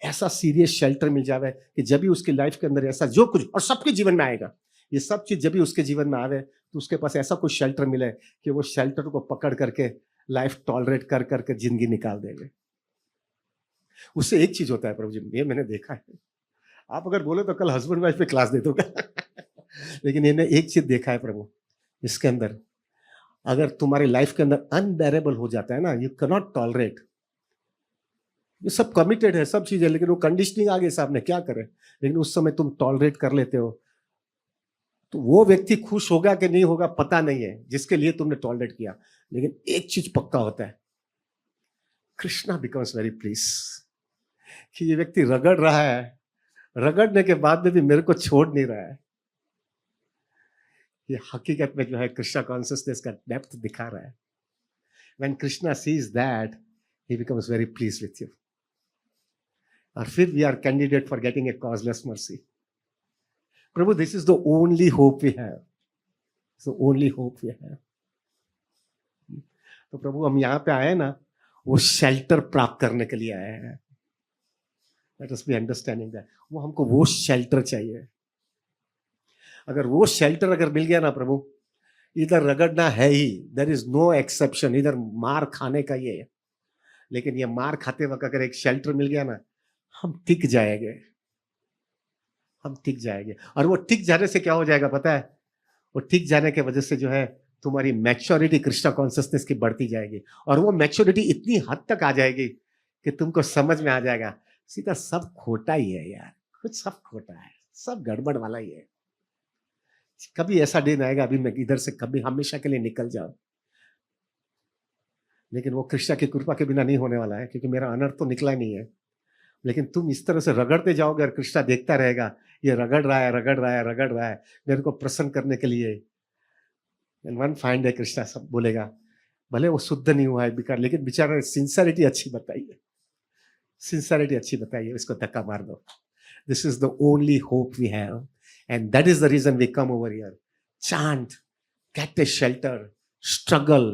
ऐसा सीरियस शेल्टर मिल जावे कि जब भी उसकी लाइफ के अंदर ऐसा जो कुछ, और सबके जीवन में आएगा ये सब चीज, जब भी उसके जीवन में आवे तो उसके पास ऐसा कुछ शेल्टर मिले कि वो शेल्टर को पकड़ करके लाइफ टॉलरेट कर करके जिंदगी निकाल देंगे। उससे एक चीज होता है प्रभु जी, ये मैंने देखा है। आप अगर बोले तो कल हस्बैंड वाइफ पे क्लास दे दूंगा। लेकिन मैंने एक चीज देखा है प्रभु, इसके अंदर अगर तुम्हारी लाइफ के अंदर अनबेरेबल हो जाता है ना, यू कैन नॉट टॉलरेट। ये सब कमिटेड है, सब चीजें, लेकिन वो कंडीशनिंग आ गई सामने, क्या करें। लेकिन उस समय तुम टॉलरेट कर लेते हो, तो वो व्यक्ति खुश होगा कि नहीं होगा पता नहीं है, जिसके लिए तुमने टॉलरेट किया। लेकिन एक चीज पक्का होता है, कृष्णा बिकम्स वेरी प्लीज कि ये व्यक्ति रगड़ रहा है, रगड़ने के बाद में भी मेरे को छोड़ नहीं रहा है। ये हकीकत में जो है कृष्णा कॉन्शियसनेस का डेप्थ दिखा रहा है। When Krishna sees that, he becomes very pleased with you. और फिर we are candidate for getting a causeless mercy. Prabhu, this is the only hope we have. It's the only hope we have. तो प्रभु, हम यहाँ पे आए ना, वो शेल्टर प्राप्त करने के लिए आए हैं। Let us be understanding that. वो हमको वो शेल्टर चाहिए। अगर वो शेल्टर अगर मिल गया ना प्रभु, इधर रगड़ना है ही, देयर इज नो एक्सेप्शन, इधर मार खाने का ये है। लेकिन ये मार खाते वक्त अगर एक शेल्टर मिल गया ना, हम टिक जाएंगे, हम टिक जाएंगे। और वो टिक जाने से क्या हो जाएगा पता है? वो टिक जाने के वजह से जो है तुम्हारी मैच्योरिटी कृष्णा कॉन्शियसनेस की बढ़ती जाएगी। और वो मैच्योरिटी इतनी हद तक आ जाएगी कि तुमको समझ में आ जाएगा सीधा सब खोटा ही है यार, कुछ सब खोटा है, सब गड़बड़ वाला ही है। कभी ऐसा दिन आएगा अभी मैं इधर से कभी हमेशा के लिए निकल जाऊं, लेकिन वो कृष्णा की कृपा के बिना नहीं होने वाला है, क्योंकि मेरा अनर्थ तो निकला नहीं है। लेकिन तुम इस तरह से रगड़ते जाओगे और कृष्णा देखता रहेगा, ये रगड़ रहा है, रगड़ रहा है, रगड़ रहा है मेरे को प्रसन्न करने के लिए। एंड वन फाइंड है, कृष्णा सब बोलेगा, भले वो शुद्ध नहीं हुआ है बेकार, लेकिन बेचारा सिंसियरिटी अच्छी बताइए, सिंसियरिटी अच्छी बताइए, इसको धक्का मार दो। This is the only hope we have, and that is the reason we come over here. Chant, get a shelter, struggle,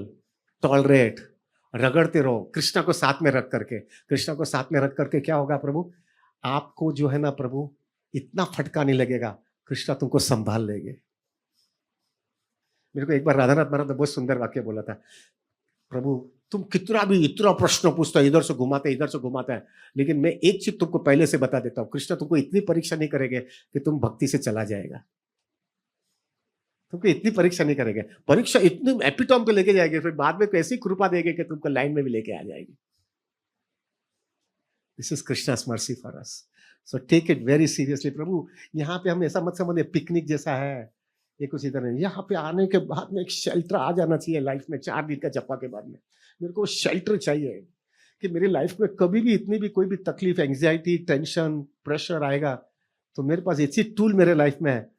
tolerate, रगड़ते रहो कृष्णा को साथ में रख करके। कृष्णा को साथ में रख करके क्या होगा प्रभु? आपको जो है ना प्रभु, इतना फटका नहीं लगेगा, कृष्णा तुमको संभाल लेंगे। मेरे को एक बार राधानाथ महाराज ने बहुत सुंदर वाक्य बोला था, प्रभु तुम कितना भी इतना प्रश्न पूछता है, इधर से घुमाते इधर से घुमाता है, लेकिन मैं एक चीज तुमको पहले से बता देता हूं, कृष्णा तुमको इतनी परीक्षा नहीं करेंगे कि तुम भक्ति से चला जाएगा। तुमको इतनी परीक्षा नहीं करेंगे, परीक्षा इतनी एपिटॉम पे लेके जाएंगे, फिर बाद में ऐसी कृपा देंगे कि तुमको लाइन में भी लेके आ जाएगी। This is Krishna's mercy for us, so take it very seriously. प्रभु यहाँ पे हम ऐसा मत समझे पिकनिक जैसा है, ये कुछ इधर नहीं। यहाँ पे आने के बाद में एक शेल्टर आ जाना चाहिए लाइफ में। 4 दिन का जपा के बाद में मेरे को शेल्टर चाहिए कि मेरी लाइफ में कभी भी इतनी भी कोई भी तकलीफ, एंग्जाइटी, टेंशन, प्रेशर आएगा तो मेरे पास ऐसी टूल मेरे लाइफ में है,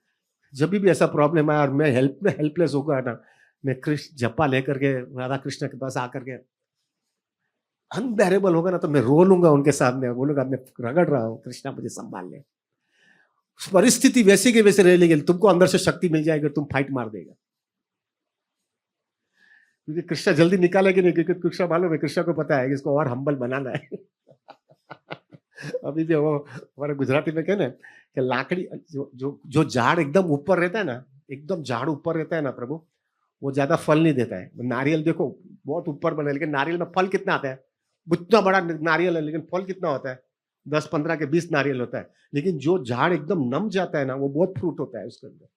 जब भी ऐसा प्रॉब्लम आया और मैं हेल्पलेस होगा ना, मैं कृष्ण जपा लेकर के राधा कृष्ण के पास आकर के अनबेरेबल होगा ना, तो मैं रो लूंगा उनके सामने, बोलूंगा मैं रगड़ रहा हूँ, कृष्णा मुझे संभाल ले। परिस्थिति वैसी के वैसे रह लेगी, तुमको अंदर से शक्ति मिल जाएगी, तुम फाइट मार देगा, क्योंकि कृष्णा जल्दी निकालेगी नहीं, क्योंकि कृष्णा मालूम है, कृष्णा को पता है कि इसको और हम्बल बनाना है। अभी भी वो हमारे गुजराती में कहना कि लाकड़ी जो झाड़ एकदम ऊपर रहता है ना, एकदम झाड़ ऊपर रहता है ना प्रभु, वो ज्यादा फल नहीं देता है। नारियल देखो बहुत ऊपर बने, लेकिन नारियल में फल कितना आता है? इतना बड़ा नारियल है, लेकिन फल कितना होता है? 10-15 के 20 नारियल होता है, लेकिन जो झाड़ एकदम नम जाता है ना, वो बहुत फ्रूट होता है उसके अंदर।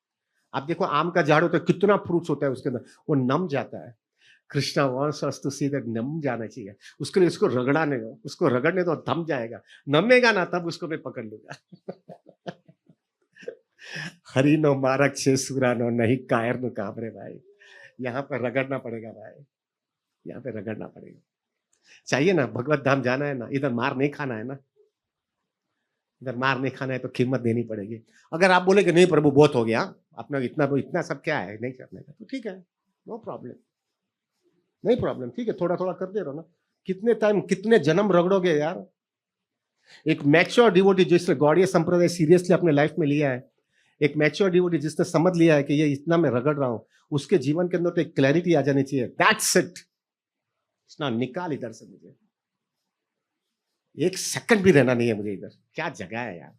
आप देखो आम का झाड़ होता है, कितना फ्रूट्स होता है उसके अंदर, वो नम जाता है। Krishna wants us to see that नम जाना चाहिए। उसके लिए उसको रगड़ाने दो, उसको रगड़ने दो, थम जाएगा। नमेगा ना तब उसको मैं पकड़ लूंगा। हरि नो मारक छे सुरानो नहीं कायर नो काबरे भाई। यहाँ पे रगड़ना पड़ेगा भाई, यहाँ पे रगड़ना पड़ेगा। चाहिए ना, भगवत धाम जाना है ना, इधर मार नहीं खाना है ना, इधर मार नहीं खाना है तो कीमत देनी पड़ेगी। अगर आप बोले कि नहीं प्रभु बहुत हो गया, अपना इतना इतना सब क्या है नहीं करने का, तो ठीक है, नो प्रॉब्लम, नहीं प्रॉब्लम, ठीक है, थोड़ा थोड़ा करते रहो ना। कितने टाइम, कितने जन्म रगड़ोगे यार। एक मैच्योर डिवोटी जिसने गौड़ीय संप्रदाय सीरियसली अपने लाइफ में लिया है, एक मैच्योर डिवोटी जिसने समझ लिया है कि ये इतना मैं रगड़ रहा हूं, उसके जीवन के अंदर तो एक क्लैरिटी आ जानी चाहिए। दैट्स इट, ना निकाल इधर से, मुझे एक सेकंड भी रहना नहीं है मुझे इधर। क्या जगह है यार,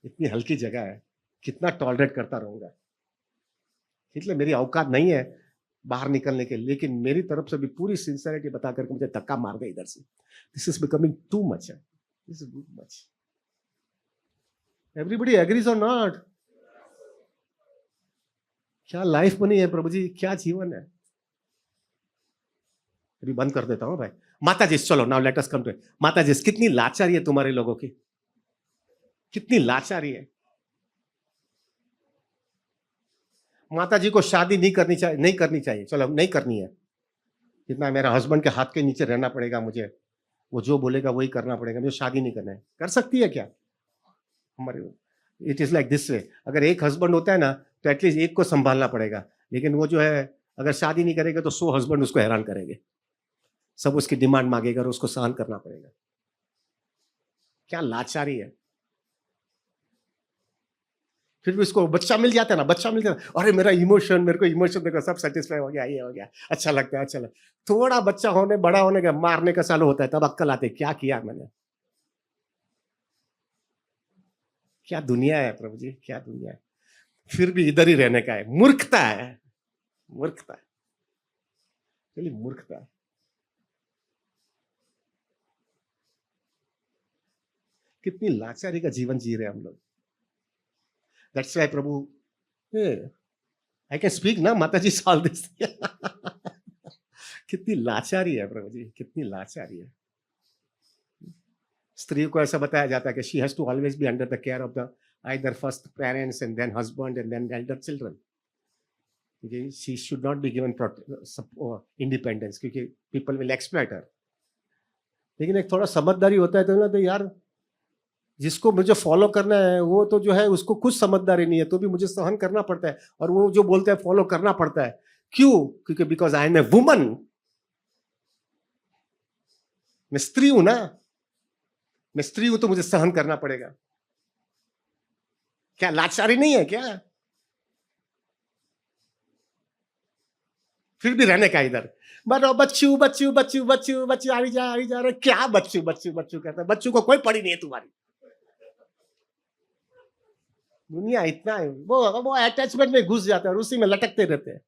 इतनी हल्की जगह है, कितना टॉलरेट करता रहूंगा। इसलिए मेरी औकात नहीं है बाहर निकलने के, लेकिन मेरी तरफ से भी पूरी सिंसियरिटी बता करके मुझे धक्का मार दे इधर से। This is becoming too much है, this is too much. Everybody agrees or not? क्या लाइफ बनी है प्रभु जी, क्या जीवन है। अभी बंद कर देता हूं भाई। माता जी चलो, now let us come to, माता जी कितनी लाचारी है तुम्हारे लोगों की, कितनी लाचारी है। माता जी को शादी नहीं करनी चाहिए, नहीं करनी चाहिए, चलो नहीं करनी है, इतना मेरा हस्बैंड के हाथ के नीचे रहना पड़ेगा मुझे, वो जो बोलेगा वही करना पड़ेगा, मुझे शादी नहीं करना है, कर सकती है क्या हमारे? It is like this way, अगर एक हस्बैंड होता है ना तो एटलीस्ट एक को संभालना पड़ेगा, लेकिन वो जो है अगर शादी नहीं करेगा तो 100 हस्बैंड उसको हैरान करेंगे, सब उसकी डिमांड मांगेगा और उसको सहन करना पड़ेगा। क्या लाचारी है। फिर भी उसको बच्चा मिल जाता है ना, बच्चा मिल जाता है, अरे मेरा इमोशन, मेरे को इमोशन देखो, सब सेटिस्फाई हो गया, ये हो गया, अच्छा लगता है, अच्छा लगता है। थोड़ा बच्चा होने, बड़ा होने का, मारने का चालू होता है, तब अक्कल आते क्या किया मैंने। क्या दुनिया है प्रभु जी, क्या दुनिया है। फिर भी इधर ही रहने का है, मूर्खता है, मूर्खता है, चलिए मूर्खता है। कितनी लाचारी का जीवन जी रहे हम लोग। That's why Prabhu, I can speak ना, माता जी सॉल्व दिस। कितनी लाचारी है प्रभु जी, कितनी लाचारी है। स्त्री को ऐसा बताया जाता है कि she has to always be under the care of the either first parents and then husband and then elder children. She should not be given independence, क्योंकि पीपल विल एक्सप्लॉइट हर। लेकिन एक थोड़ा समझदारी होता है तो यार, जिसको मुझे फॉलो करना है वो तो जो है उसको कुछ समझदारी नहीं है, तो भी मुझे सहन करना पड़ता है, और वो जो बोलते हैं फॉलो करना पड़ता है। क्यों? क्योंकि because I am a woman, मैं स्त्री हूं ना, मैं स्त्री हूं तो मुझे सहन करना पड़ेगा। क्या लाचारी नहीं है क्या? फिर भी रहने का इधर, बनो बच्चू बच्चू बच्चू बच्चू बच्चू, आ जा रहे, क्या बच्चू बच्चू बच्चू कहता है, बच्चू को कोई पड़ी नहीं है तुम्हारी। दुनिया इतना है, वो अटैचमेंट में घुस जाता है और उसी में लटकते रहते हैं।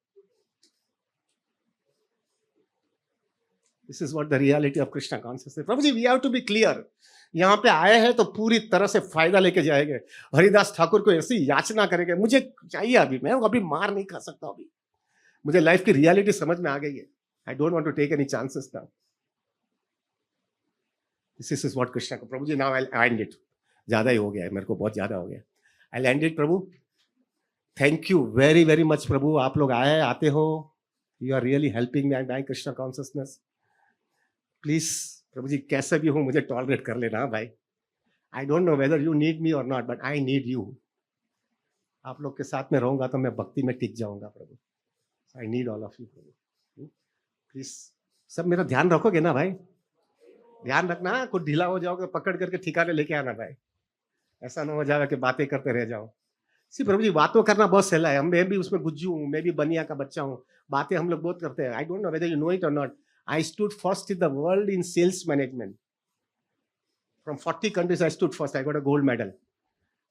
This is what the reality of Krishna consciousness. प्रभु जी we have to be clear, यहाँ पे आए हैं तो पूरी तरह से फायदा लेके जाएंगे। हरिदास ठाकुर को ऐसी याचना करेंगे, मुझे चाहिए अभी, मैं अभी मार नहीं खा सकता, अभी मुझे लाइफ की रियलिटी समझ में आ गई है। I don't want to take any chances now. This is what Krishna को, प्रभु जी नाउ आई एंड इट, ज्यादा ही हो गया है, मेरे को बहुत ज्यादा हो गया, आई एंड इट प्रभु। Thank you very very much प्रभु, आप लोग आए आते हो, you are really helping me by Krishna consciousness. Please प्रभु जी कैसे भी हो मुझे टॉलरेट कर लेना भाई। I don't know whether you need me or not, but I need you. आप लोग के साथ में रहूंगा तो मैं भक्ति में टिक जाऊंगा प्रभु। I need all of you प्रभु, प्लीज सब मेरा ध्यान रखोगे ना भाई, ध्यान रखना, कुछ ढीला हो जाओगे पकड़ करके ठिकाने लेके आना भाई, ऐसा ना हो जाएगा कि बातें करते रह जाओ। सी प्रभु जी बातों करना बहुत सहला है, मैं भी उसमें गुज्जू हूँ, मैं भी बनिया का बच्चा हूँ, बातें हम लोग बहुत करते हैं। I don't know whether you know it or not, I stood first in the world in sales management, from 40 countries I stood first, I got a gold medal.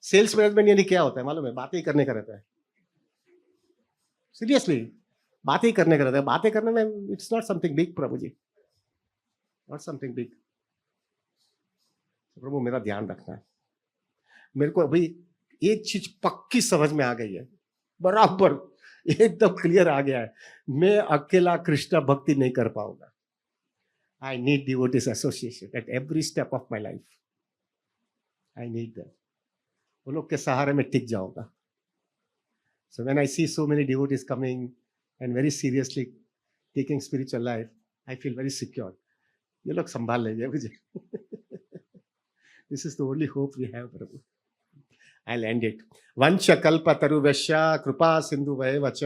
Sales management यानी क्या होता है मालूम है? बातें ही करने का रहता है, सीरियसली बातें ही करने का रहता है। बातें करने में इट्स नॉट समथिंग बिग प्रभु जी, नॉट समथिंग बिग। प्रभु मेरा ध्यान रखना है। मेरे को अभी एक चीज पक्की समझ में आ गई है, बराबर एकदम क्लियर आ गया है, मैं अकेला कृष्ण भक्ति नहीं कर पाऊंगा। I need devotees association at every step of my life. I need that. वो लोग के सहारे में टिक जाऊंगा। So when I see so many devotees coming and very seriously taking spiritual life, I feel very secure. ये लोग संभाल लेंगे मुझे। This is the only hope we have प्रभु। I'll end it. वंशकल्पतरुभ्यश्च कृपा सिन्धुभ्येव च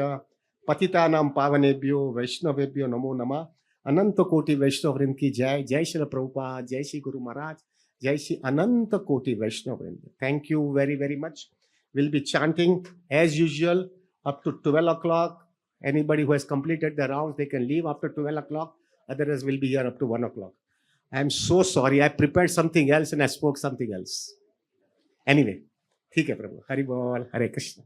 पतितानां पावनेभ्यो वैष्णवेभ्यो नमो नमः। अनंत कोटि वैष्णव वृंद की जय। जय श्री प्रभुपाद, जय श्री गुरु महाराज, जय श्री अनंत कोटि वैष्णव वृंद। Thank you very very much. We'll be chanting as usual up to 12 o'clock. Anybody who has completed their rounds, they can leave after 12 o'clock. Others will be here up to 1 o'clock. I'm so sorry. I prepared something else and I spoke something else. Anyway, ठीक है प्रभु। हरि बोल, हरे कृष्ण।